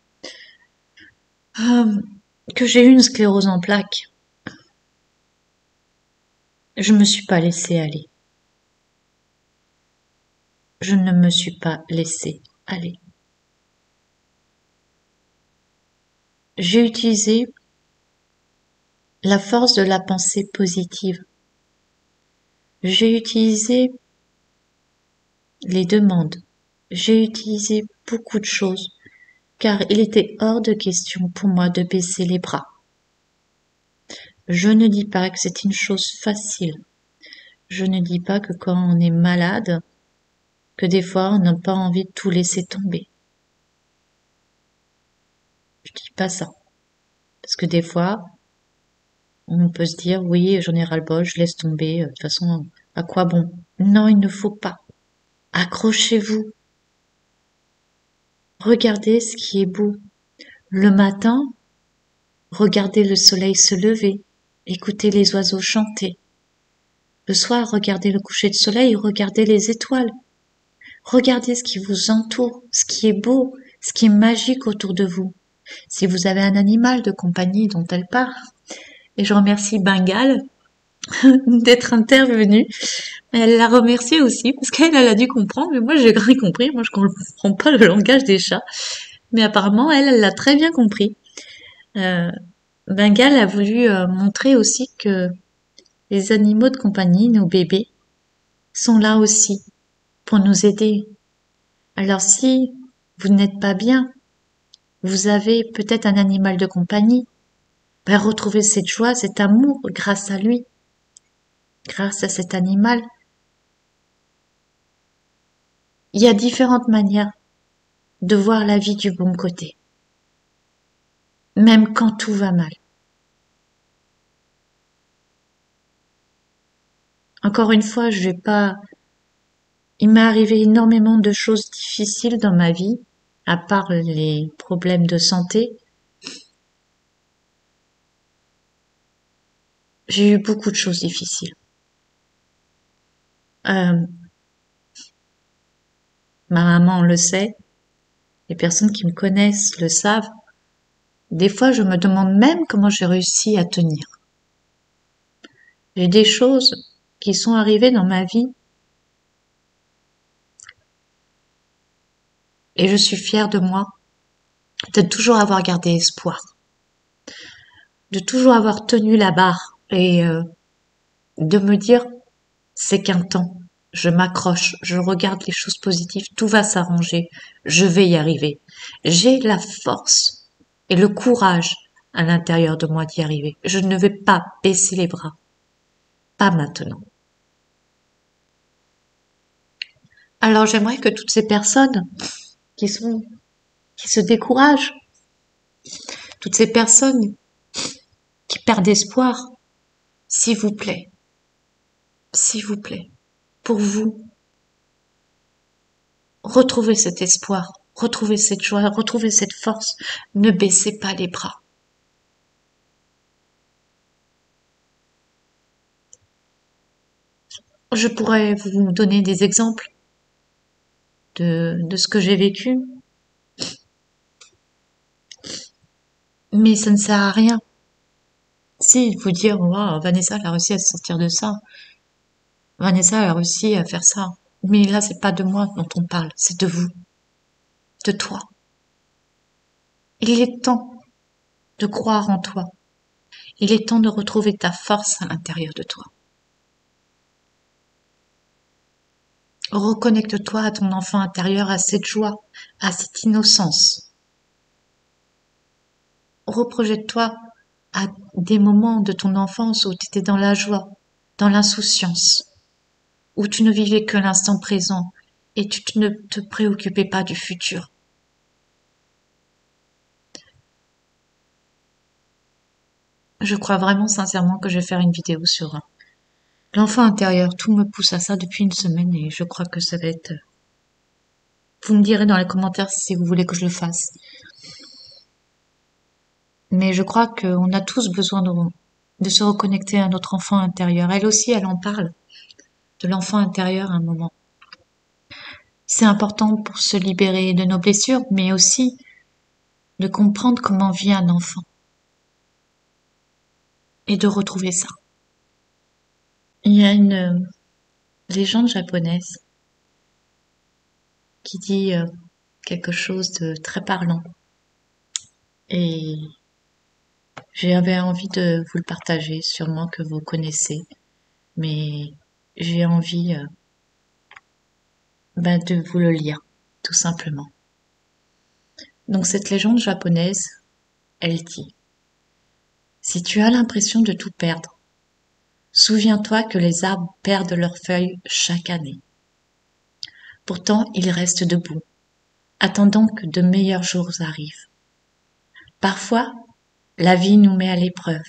que j'ai eu une sclérose en plaques, je me suis pas laissée aller. Je ne me suis pas laissée aller. J'ai utilisé la force de la pensée positive. J'ai utilisé les demandes. J'ai utilisé beaucoup de choses, car il était hors de question pour moi de baisser les bras. Je ne dis pas que c'est une chose facile. Je ne dis pas que quand on est malade, que des fois on n'a pas envie de tout laisser tomber. Je dis pas ça. Parce que des fois, on peut se dire, oui, j'en ai ras-le-bol, je laisse tomber, de toute façon, à quoi bon? Non, il ne faut pas. Accrochez-vous. Regardez ce qui est beau. Le matin, regardez le soleil se lever, écoutez les oiseaux chanter. Le soir, regardez le coucher de soleil, regardez les étoiles. Regardez ce qui vous entoure, ce qui est beau, ce qui est magique autour de vous. Si vous avez un animal de compagnie dont elle parle, et je remercie Bengale d'être intervenue. Elle l'a remerciée aussi parce qu'elle a dû comprendre, mais moi j'ai rien compris. Moi je comprends pas le langage des chats, mais apparemment elle l'a très bien compris. Euh, Bengale a voulu montrer aussi que les animaux de compagnie, nos bébés, sont là aussi pour nous aider. Alors si vous n'êtes pas bien, vous avez peut-être un animal de compagnie, ben retrouvez cette joie, cet amour grâce à lui, grâce à cet animal. Il y a différentes manières de voir la vie du bon côté, même quand tout va mal. Encore une fois, je vais pas. Il m'est arrivé énormément de choses difficiles dans ma vie, à part les problèmes de santé. J'ai eu beaucoup de choses difficiles. Euh, Ma maman le sait, les personnes qui me connaissent le savent. Des fois, je me demande même comment j'ai réussi à tenir. J'ai des choses qui sont arrivées dans ma vie et je suis fière de moi de toujours avoir gardé espoir, de toujours avoir tenu la barre et de me dire c'est qu'un temps, je m'accroche, je regarde les choses positives, tout va s'arranger, je vais y arriver. J'ai la force et le courage à l'intérieur de moi d'y arriver. Je ne vais pas baisser les bras, pas maintenant. Alors j'aimerais que toutes ces personnes qui sont qui se découragent, toutes ces personnes qui perdent espoir, s'il vous plaît, pour vous, Retrouvez cet espoir, retrouvez cette joie, retrouvez cette force. Ne baissez pas les bras. Je pourrais vous donner des exemples de ce que j'ai vécu, mais ça ne sert à rien. Si, vous dire, waouh, Vanessa, elle a réussi à se sortir de ça. Vanessa, elle a réussi à faire ça. Mais là, c'est pas de moi dont on parle, c'est de vous, de toi. Il est temps de croire en toi. Il est temps de retrouver ta force à l'intérieur de toi. Reconnecte-toi à ton enfant intérieur, à cette joie, à cette innocence. Reprojette-toi à des moments de ton enfance où tu étais dans la joie, dans l'insouciance, où tu ne vivais que l'instant présent et tu ne te préoccupais pas du futur. Je crois vraiment sincèrement que je vais faire une vidéo sur l'enfant intérieur. Tout me pousse à ça depuis une semaine et je crois que ça va être... Vous me direz dans les commentaires si vous voulez que je le fasse. Mais je crois qu'on a tous besoin de se reconnecter à notre enfant intérieur. Elle aussi, elle en parle de l'enfant intérieur à un moment. C'est important pour se libérer de nos blessures, mais aussi de comprendre comment vit un enfant et de retrouver ça. Il y a une légende japonaise qui dit quelque chose de très parlant et j'avais envie de vous le partager, sûrement que vous connaissez, mais j'ai envie de vous le lire, tout simplement. Donc cette légende japonaise, elle dit: si tu as l'impression de tout perdre, souviens-toi que les arbres perdent leurs feuilles chaque année. Pourtant, ils restent debout, attendant que de meilleurs jours arrivent. Parfois, la vie nous met à l'épreuve,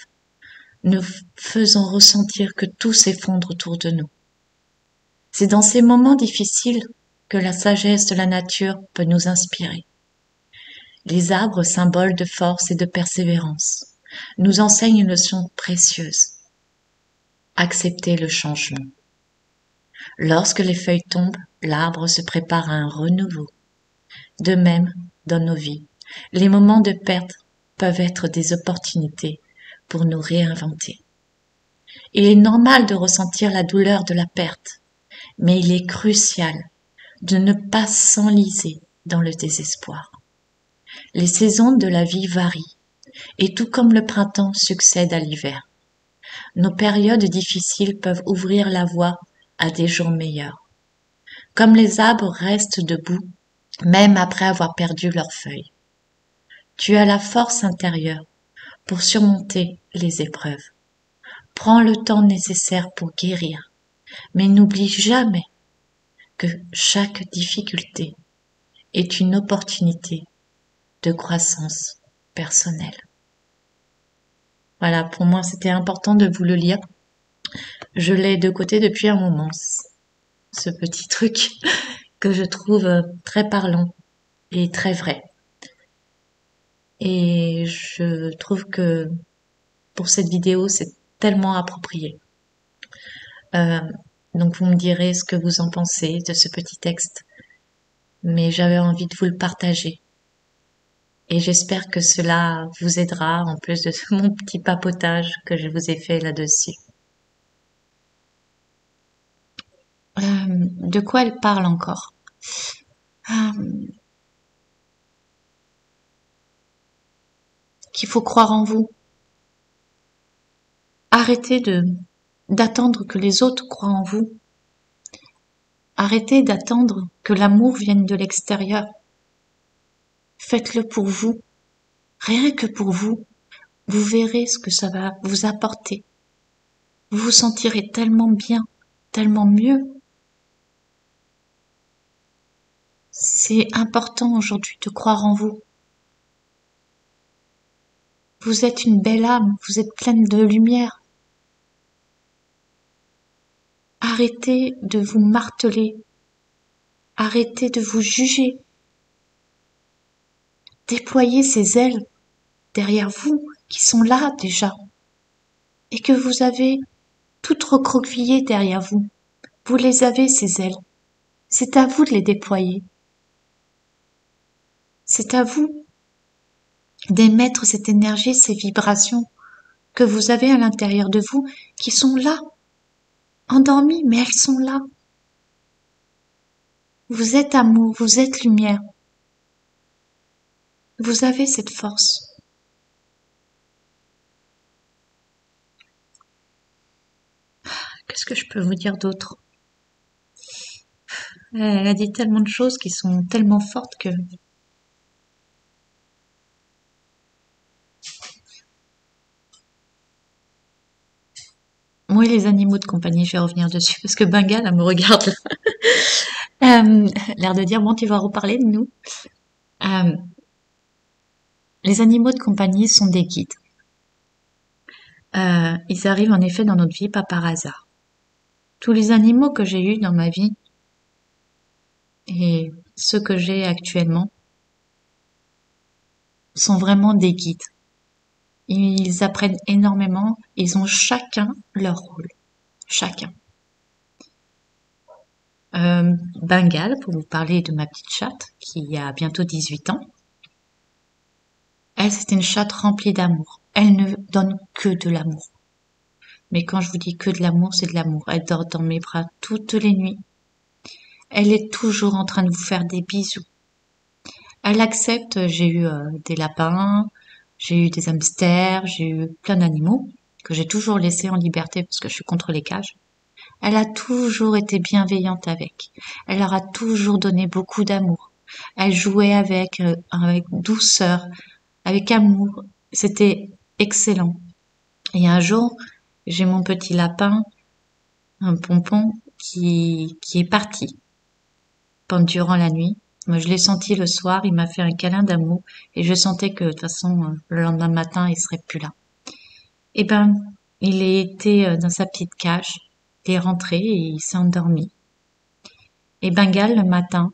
nous faisant ressentir que tout s'effondre autour de nous. C'est dans ces moments difficiles que la sagesse de la nature peut nous inspirer. Les arbres, symboles de force et de persévérance, nous enseignent une leçon précieuse. Accepter le changement. Lorsque les feuilles tombent, l'arbre se prépare à un renouveau. De même, dans nos vies, les moments de perte peuvent être des opportunités pour nous réinventer. Il est normal de ressentir la douleur de la perte, mais il est crucial de ne pas s'enliser dans le désespoir. Les saisons de la vie varient, et tout comme le printemps succède à l'hiver, nos périodes difficiles peuvent ouvrir la voie à des jours meilleurs. Comme les arbres restent debout, même après avoir perdu leurs feuilles. Tu as la force intérieure pour surmonter les épreuves. Prends le temps nécessaire pour guérir, mais n'oublie jamais que chaque difficulté est une opportunité de croissance personnelle. Voilà, pour moi c'était important de vous le lire. Je l'ai de côté depuis un moment, ce petit truc que je trouve très parlant et très vrai. Et je trouve que pour cette vidéo, c'est tellement approprié. Euh, donc vous me direz ce que vous en pensez de ce petit texte, mais j'avais envie de vous le partager. Et j'espère que cela vous aidera en plus de mon petit papotage que je vous ai fait là-dessus. De quoi elle parle encore? Qu'il faut croire en vous. Arrêtez d'attendre que les autres croient en vous. Arrêtez d'attendre que l'amour vienne de l'extérieur. Faites-le pour vous. Rien que pour vous. Vous verrez ce que ça va vous apporter. Vous vous sentirez tellement bien, tellement mieux. C'est important aujourd'hui de croire en vous. Vous êtes une belle âme, vous êtes pleine de lumière. Arrêtez de vous marteler Arrêtez de vous juger. Déployez ces ailes derrière vous qui sont là déjà et que vous avez toutes recroquevillées derrière vous. Vous les avez, ces ailes. C'est à vous de les déployer. C'est à vous d'émettre cette énergie, ces vibrations que vous avez à l'intérieur de vous qui sont là, endormies, mais elles sont là. Vous êtes amour, vous êtes lumière. Vous avez cette force. Qu'est-ce que je peux vous dire d'autre? Elle a dit tellement de choses qui sont tellement fortes que... Oui, les animaux de compagnie, je vais revenir dessus parce que Bengal, elle me regarde. L'air de dire, bon, tu vas reparler de nous. Euh, les animaux de compagnie sont des guides. Ils arrivent en effet dans notre vie pas par hasard. Tous les animaux que j'ai eus dans ma vie et ceux que j'ai actuellement sont vraiment des guides. Ils apprennent énormément, ils ont chacun leur rôle. Chacun. Bengal, pour vous parler de ma petite chatte, qui a bientôt 18 ans. Elle, c'est une chatte remplie d'amour. Elle ne donne que de l'amour. Mais quand je vous dis que de l'amour, c'est de l'amour. Elle dort dans mes bras toutes les nuits. Elle est toujours en train de vous faire des bisous. Elle accepte, j'ai eu des lapins, j'ai eu des hamsters, j'ai eu plein d'animaux que j'ai toujours laissés en liberté parce que je suis contre les cages. Elle a toujours été bienveillante avec. Elle leur a toujours donné beaucoup d'amour. Elle jouait avec douceur, avec amour. C'était excellent. Et un jour, j'ai mon petit lapin, un pompon, qui est parti durant la nuit. Moi, je l'ai senti le soir, il m'a fait un câlin d'amour et je sentais que de toute façon, le lendemain matin, il serait plus là. Eh ben, il était dans sa petite cage, il est rentré et il s'est endormi. Et Bengal, le matin,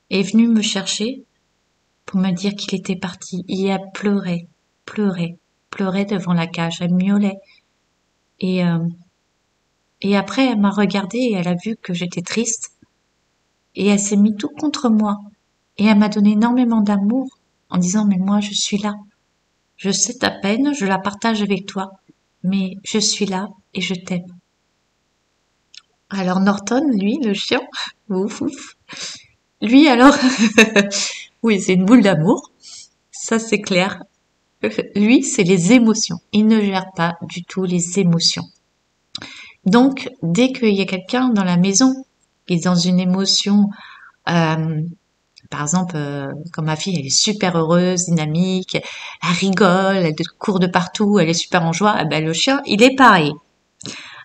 est venu me chercher pour me dire qu'il était parti. Et elle pleurait, pleurait, pleurait devant la cage, elle miaulait. Et, euh, et après, elle m'a regardée et elle a vu que j'étais triste. Et elle s'est mise tout contre moi. Et elle m'a donné énormément d'amour en disant, mais moi, je suis là. Je sais ta peine, je la partage avec toi. Mais je suis là et je t'aime. Alors Norton, lui, le chien, ouf, ouf. Lui, alors, oui, c'est une boule d'amour. Ça, c'est clair. Lui, c'est les émotions. Il ne gère pas du tout les émotions. Donc, dès qu'il y a quelqu'un dans la maison qui est dans une émotion, euh, par exemple, comme ma fille, elle est super heureuse, dynamique, elle rigole, elle court de partout, elle est super en joie, eh ben, le chien, il est pareil.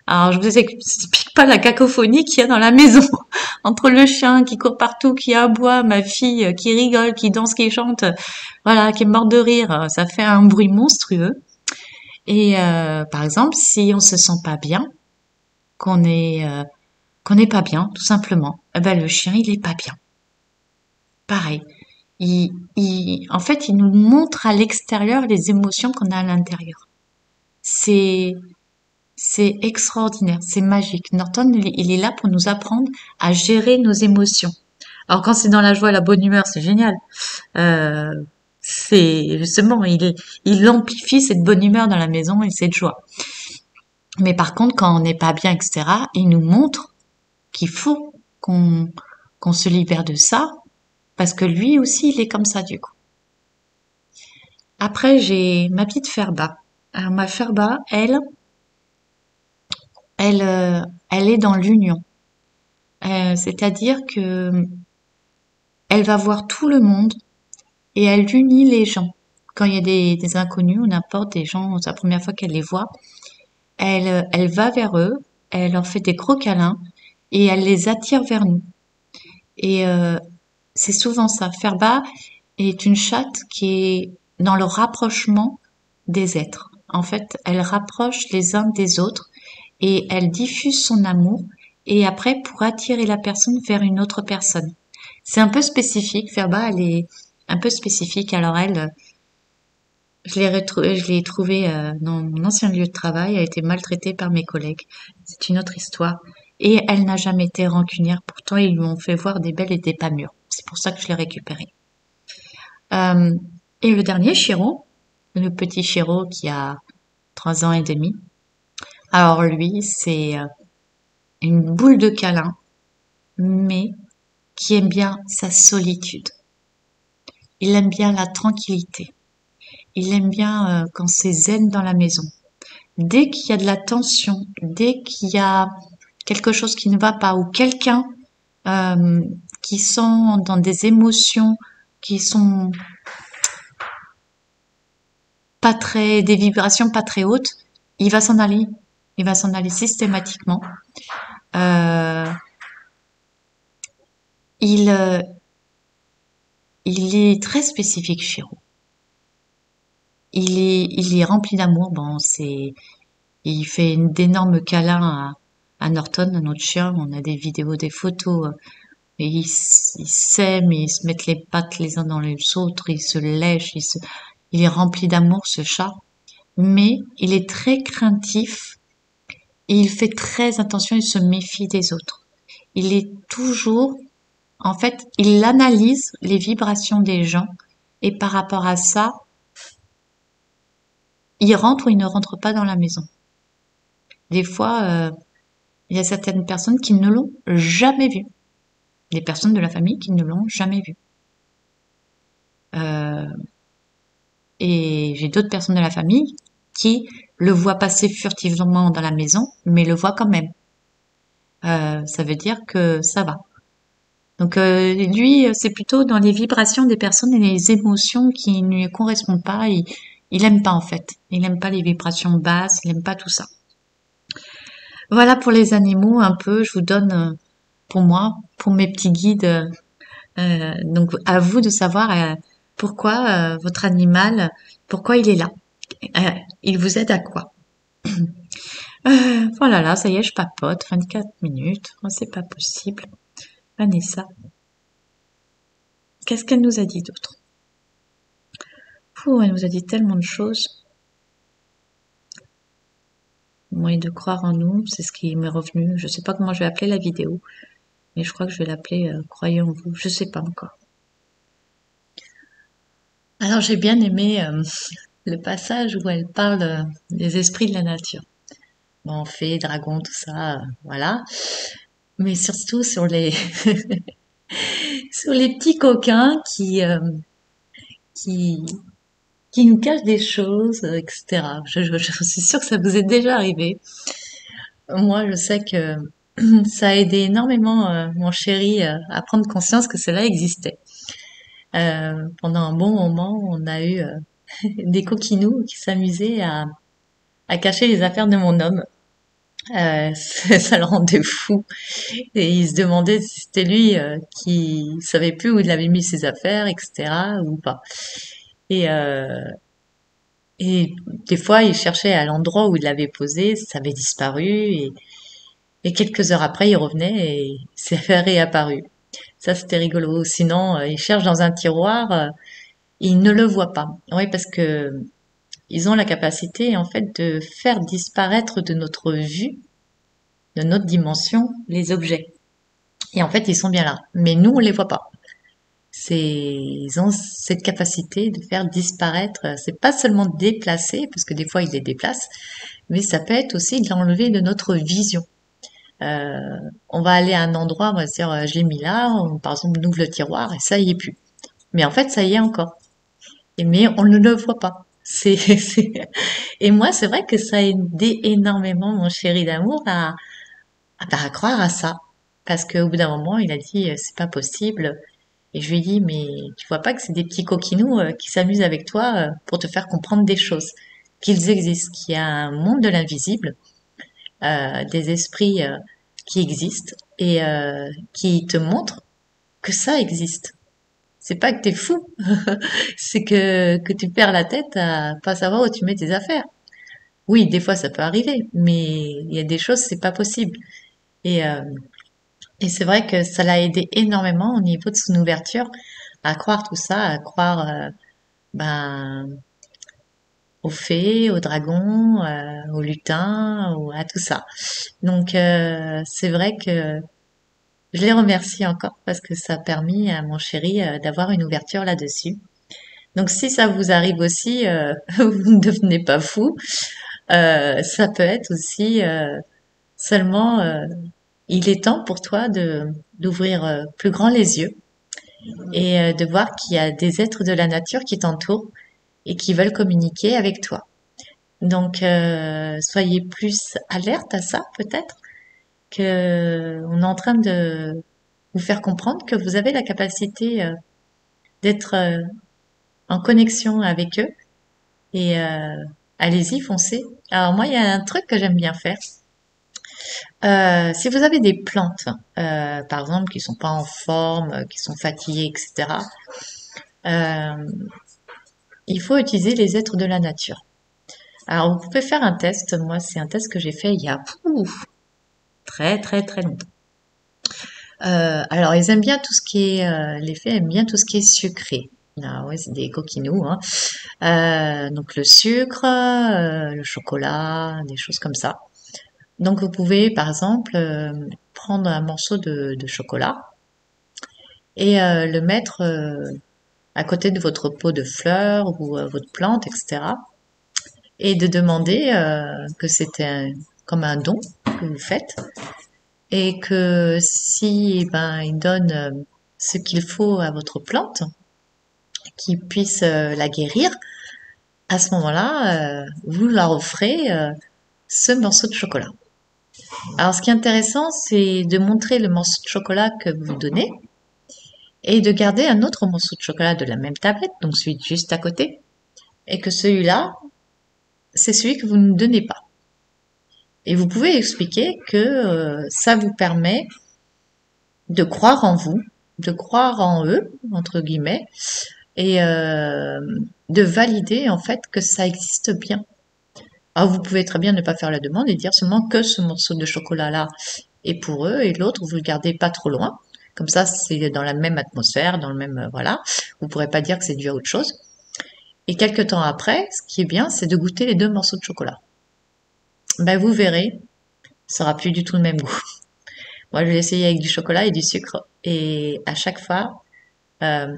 Alors, je vous explique pas la cacophonie qu'il y a dans la maison. Entre le chien qui court partout, qui aboie, ma fille qui rigole, qui danse, qui chante, voilà, qui est morte de rire, ça fait un bruit monstrueux. Et par exemple, si on se sent pas bien, qu'on est qu'on n'est pas bien, tout simplement, eh ben le chien il est pas bien. Pareil. En fait, il nous montre à l'extérieur les émotions qu'on a à l'intérieur. C'est c'est extraordinaire, c'est magique. Norton, il est là pour nous apprendre à gérer nos émotions. Alors quand c'est dans la joie, la bonne humeur, c'est génial. Euh, c'est justement, il amplifie cette bonne humeur dans la maison et cette joie. Mais par contre, quand on n'est pas bien, etc., il nous montre qu'il faut qu'on se libère de ça, parce que lui aussi, il est comme ça du coup. Après, j'ai ma petite Ferba. Alors ma Ferba, elle est dans l'union. C'est-à-dire que elle va voir tout le monde et elle unit les gens. Quand il y a des inconnus ou n'importe des gens, c'est la première fois qu'elle les voit, elle va vers eux, elle leur fait des gros câlins et elle les attire vers nous. Et c'est souvent ça. Ferba est une chatte qui est dans le rapprochement des êtres. En fait, elle rapproche les uns des autres et elle diffuse son amour et après pour attirer la personne vers une autre personne. C'est un peu spécifique. Verba, elle est un peu spécifique. Alors elle, je l'ai trouvée dans mon ancien lieu de travail. Elle a été maltraitée par mes collègues. C'est une autre histoire. Et elle n'a jamais été rancunière. Pourtant, ils lui ont fait voir des belles et des pas mûres. C'est pour ça que je l'ai récupérée. Euh, et le dernier, Chiro, le petit Chiro qui a 3 ans et demi. Alors lui, c'est une boule de câlin, mais qui aime bien sa solitude. Il aime bien la tranquillité. Il aime bien quand c'est zen dans la maison. Dès qu'il y a de la tension, dès qu'il y a quelque chose qui ne va pas ou quelqu'un euh, qui sont dans des émotions qui sont pas très, des vibrations pas très hautes, il va s'en aller. Il va s'en aller systématiquement. Euh, il, euh, il est très spécifique, Chiro. Il est rempli d'amour. Bon, il fait d'énormes câlins à Norton, à notre chien. On a des vidéos, des photos. Et ils s'aiment, ils se mettent les pattes les uns dans les autres, ils se lèchent, il est rempli d'amour, ce chat. Mais il est très craintif et il fait très attention, il se méfie des autres. Il est toujours, en fait, il analyse les vibrations des gens et par rapport à ça, il rentre ou il ne rentre pas dans la maison. Des fois, il y a certaines personnes qui ne l'ont jamais vu. Des personnes de la famille qui ne l'ont jamais vu. Euh, et j'ai d'autres personnes de la famille qui le voient passer furtivement dans la maison, mais le voient quand même. Ça veut dire que ça va. Donc lui, c'est plutôt dans les vibrations des personnes et les émotions qui ne lui correspondent pas. Il aime pas en fait. Il aime pas les vibrations basses. Il aime pas tout ça. Voilà pour les animaux un peu. Je vous donne pour moi, pour mes petits guides. Donc à vous de savoir pourquoi votre animal, pourquoi il est là. Il vous aide à quoi? Voilà, là, ça y est, je papote. 24 minutes. Oh, c'est pas possible. Vanessa, qu'est-ce qu'elle nous a dit d'autre? Elle nous a dit tellement de choses. Moyen de croire en nous, c'est ce qui m'est revenu. Je sais pas comment je vais appeler la vidéo, mais je crois que je vais l'appeler Croyez en vous. Je sais pas encore. Alors j'ai bien aimé le passage où elle parle des esprits de la nature. Bon, fées, dragons, tout ça, voilà. Mais surtout sur les sur les petits coquins qui qui nous cachent des choses, etc. Je suis sûre que ça vous est déjà arrivé. Moi, je sais que ça a aidé énormément mon chéri à prendre conscience que cela existait. Pendant un bon moment, on a eu des coquinous qui s'amusaient à cacher les affaires de mon homme. Ça le rendait fou. Et il se demandait si c'était lui qui savait plus où il avait mis ses affaires, etc. ou pas. Et, euh, et des fois, il cherchait à l'endroit où il l'avait posé, ça avait disparu. Et quelques heures après, il revenait et ses affaires réapparu. Ça, c'était rigolo. Sinon, il cherche dans un tiroir, il ne le voit pas. Oui, parce que ils ont la capacité, en fait, de faire disparaître de notre vue, de notre dimension, les objets. Et en fait, ils sont bien là. Mais nous, on les voit pas. Ils ont cette capacité de faire disparaître. C'est pas seulement déplacer, parce que des fois, ils les déplacent, mais ça peut être aussi de l'enlever de notre vision. Euh, on va aller à un endroit, on va se dire, je l'ai mis là, par exemple, on ouvre le tiroir et ça y est plus. Mais en fait, ça y est encore. Mais on ne le voit pas. Et moi, c'est vrai que ça a aidé énormément mon chéri d'amour à croire à ça. Parce qu'au bout d'un moment, il a dit, c'est pas possible. Et je lui ai dit, mais tu vois pas que c'est des petits coquinous qui s'amusent avec toi pour te faire comprendre des choses, qu'ils existent, qu'il y a un monde de l'invisible, des esprits qui existent et qui te montrent que ça existe. C'est pas que t'es fou, c'est que tu perds la tête à pas savoir où tu mets tes affaires. Oui, des fois ça peut arriver, mais il y a des choses c'est pas possible. Et, euh, et c'est vrai que ça l'a aidé énormément au niveau de son ouverture à croire tout ça, à croire ben, aux fées, aux dragons, aux lutins, à tout ça. Donc c'est vrai que je les remercie encore parce que ça a permis à mon chéri d'avoir une ouverture là-dessus. Donc si ça vous arrive aussi, vous ne devenez pas fou. Ça peut être aussi seulement, il est temps pour toi de d'ouvrir plus grand les yeux et de voir qu'il y a des êtres de la nature qui t'entourent et qui veulent communiquer avec toi. Donc soyez plus alerte à ça peut-être que on est en train de vous faire comprendre que vous avez la capacité d'être en connexion avec eux et allez-y, foncez. Alors moi, il y a un truc que j'aime bien faire. Si vous avez des plantes, par exemple, qui sont pas en forme, qui sont fatiguées, etc., euh, il faut utiliser les êtres de la nature. Alors, vous pouvez faire un test. Moi, c'est un test que j'ai fait il y a très très très longtemps. Alors, ils aiment bien tout ce qui est, les fées aiment bien tout ce qui est sucré. Ah ouais, c'est des coquinous, hein. Donc le sucre, le chocolat, des choses comme ça. Donc vous pouvez par exemple prendre un morceau de chocolat et le mettre à côté de votre pot de fleurs ou votre plante, etc. Et de demander que c'était comme un don que vous faites et que si ben il donne ce qu'il faut à votre plante, qui puisse la guérir, à ce moment-là, vous leur offrez ce morceau de chocolat. Alors, ce qui est intéressant, c'est de montrer le morceau de chocolat que vous donnez et de garder un autre morceau de chocolat de la même tablette, donc celui juste à côté, et que celui-là, c'est celui que vous ne donnez pas. Et vous pouvez expliquer que ça vous permet de croire en vous, de croire en eux, entre guillemets, et de valider en fait que ça existe bien. Alors vous pouvez très bien ne pas faire la demande et dire seulement que ce morceau de chocolat-là est pour eux et l'autre vous le gardez pas trop loin. Comme ça, c'est dans la même atmosphère, dans le même voilà. Vous pourrez pas dire que c'est dû à autre chose. Et quelques temps après, ce qui est bien, c'est de goûter les deux morceaux de chocolat. Ben vous verrez, ça sera plus du tout le même goût. Moi, je l'ai essayé avec du chocolat et du sucre et à chaque fois, euh,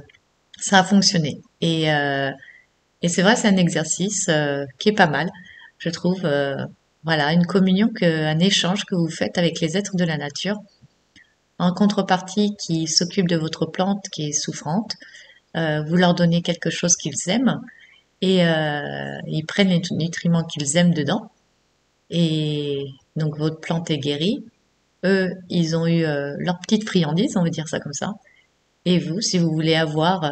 ça a fonctionné. Et c'est vrai, c'est un exercice qui est pas mal, je trouve. Voilà, une communion, un échange que vous faites avec les êtres de la nature, en contrepartie qui s'occupe de votre plante qui est souffrante. Vous leur donnez quelque chose qu'ils aiment et ils prennent les nutriments qu'ils aiment dedans. Et donc votre plante est guérie. Eux, ils ont eu leur petite friandise, on va dire ça comme ça. Et vous, si vous voulez avoir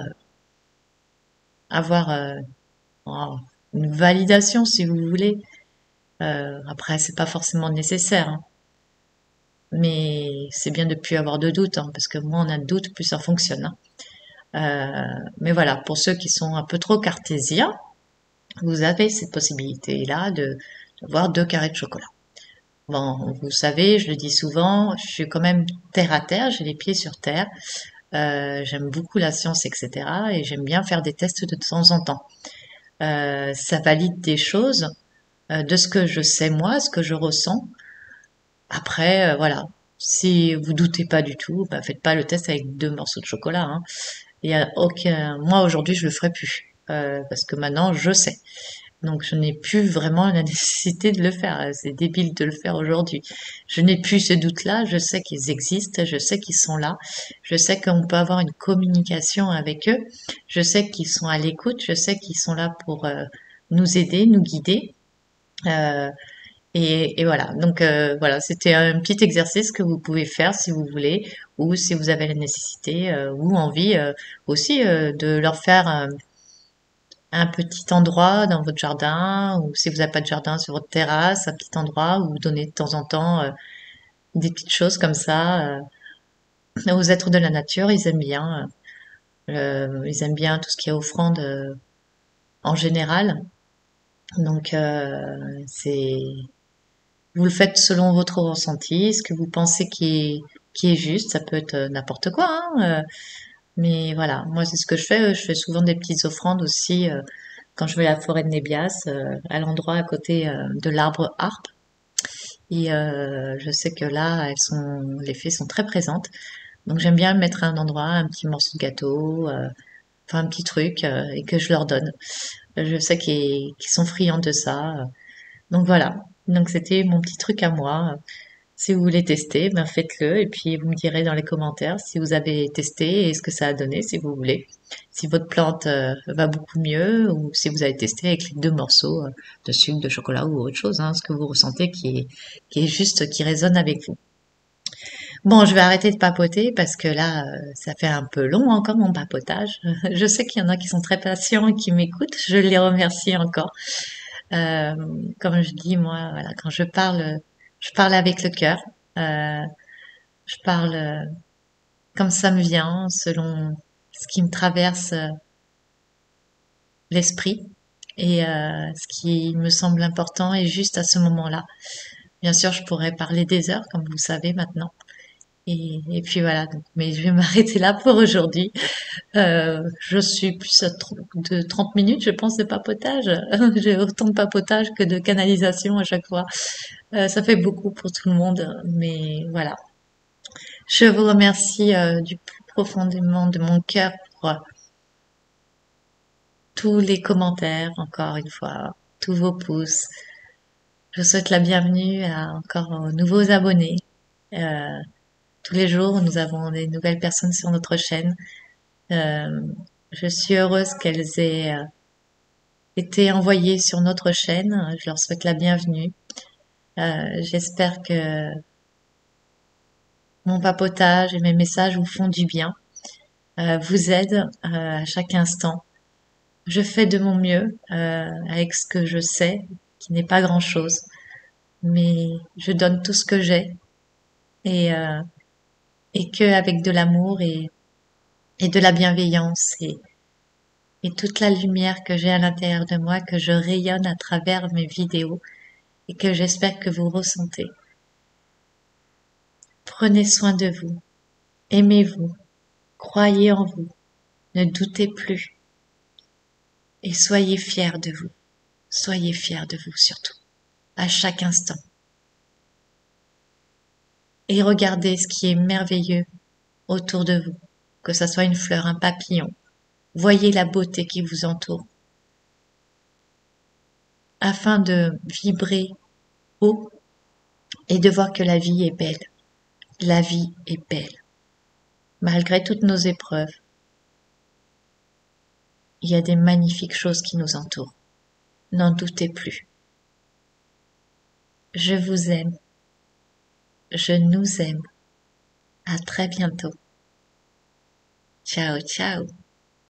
oh, une validation, si vous voulez. Après, c'est pas forcément nécessaire, hein. Mais c'est bien de plus avoir de doute, hein, parce que moins on a de doute, plus ça fonctionne, hein. Mais voilà, pour ceux qui sont un peu trop cartésiens, vous avez cette possibilité-là de d'avoir deux carrés de chocolat. Bon, vous savez, je le dis souvent, je suis quand même terre à terre, j'ai les pieds sur terre. J'aime beaucoup la science, etc. Et j'aime bien faire des tests de temps en temps. Ça valide des choses de ce que je sais moi, ce que je ressens. Après, voilà. Si vous doutez pas du tout, bah, faites pas le test avec deux morceaux de chocolat, hein. Il y a aucun, moi aujourd'hui je le ferai plus, parce que maintenant je sais. Donc je n'ai plus vraiment la nécessité de le faire. C'est débile de le faire aujourd'hui. Je n'ai plus ce doute-là. Je sais qu'ils existent. Je sais qu'ils sont là. Je sais qu'on peut avoir une communication avec eux. Je sais qu'ils sont à l'écoute. Je sais qu'ils sont là pour nous aider, nous guider. Euh, et voilà. Donc voilà, c'était un petit exercice que vous pouvez faire si vous voulez, ou si vous avez la nécessité ou envie aussi de leur faire un petit endroit dans votre jardin, ou si vous n'avez pas de jardin sur votre terrasse, un petit endroit où vous donnez de temps en temps des petites choses comme ça aux êtres de la nature. Ils aiment bien, ils aiment bien tout ce qui est offrande en général. Donc c'est Vous le faites selon votre ressenti, ce que vous pensez qui est juste. Ça peut être n'importe quoi, hein, mais voilà, moi c'est ce que je fais. Je fais souvent des petites offrandes aussi quand je vais à la forêt de Nébias, à l'endroit à côté de l'arbre harpe. Et je sais que là, les fées sont très présentes. Donc j'aime bien mettre à un endroit un petit morceau de gâteau, enfin un petit truc, et que je leur donne. Je sais qu'ils sont friands de ça. Donc voilà. Donc c'était mon petit truc à moi. Si vous voulez tester, ben faites-le et puis vous me direz dans les commentaires si vous avez testé et ce que ça a donné, si vous voulez. Si votre plante va beaucoup mieux ou si vous avez testé avec les deux morceaux de sucre, de chocolat ou autre chose, hein, ce que vous ressentez qui est juste, qui résonne avec vous. Bon, je vais arrêter de papoter parce que là, ça fait un peu long encore mon papotage. Je sais qu'il y en a qui sont très patients et qui m'écoutent. Je les remercie encore. Euh, Comme je dis, moi, voilà, quand je parle avec le cœur. Euh, je parle comme ça me vient, selon ce qui me traverse l'esprit et ce qui me semble important et juste à ce moment-là. Bien sûr, je pourrais parler des heures, comme vous savez maintenant. Et puis voilà, donc, mais je vais m'arrêter là pour aujourd'hui. Je suis plus à de 30 minutes, je pense, de papotage. J'ai autant de papotage que de canalisation à chaque fois. Ça fait beaucoup pour tout le monde, mais voilà. Je vous remercie du plus profondément de mon cœur pour tous les commentaires, encore une fois, tous vos pouces. Je vous souhaite la bienvenue à encore aux nouveaux abonnés. Euh, Tous les jours, nous avons des nouvelles personnes sur notre chaîne. Euh, je suis heureuse qu'elles aient été envoyées sur notre chaîne. Je leur souhaite la bienvenue. J'espère que mon papotage et mes messages vous font du bien, vous aident à chaque instant. Je fais de mon mieux avec ce que je sais, qui n'est pas grand-chose, mais je donne tout ce que j'ai et, euh, et que avec de l'amour et de la bienveillance et toute la lumière que j'ai à l'intérieur de moi, que je rayonne à travers mes vidéos et que j'espère que vous ressentez. Prenez soin de vous, aimez-vous, croyez en vous, ne doutez plus et soyez fiers de vous. Soyez fiers de vous surtout, à chaque instant. Et regardez ce qui est merveilleux autour de vous, que ça soit une fleur, un papillon. Voyez la beauté qui vous entoure, afin de vibrer haut et de voir que la vie est belle. La vie est belle. Malgré toutes nos épreuves, il y a des magnifiques choses qui nous entourent. N'en doutez plus. Je vous aime. Je nous aime. À très bientôt. Ciao, ciao.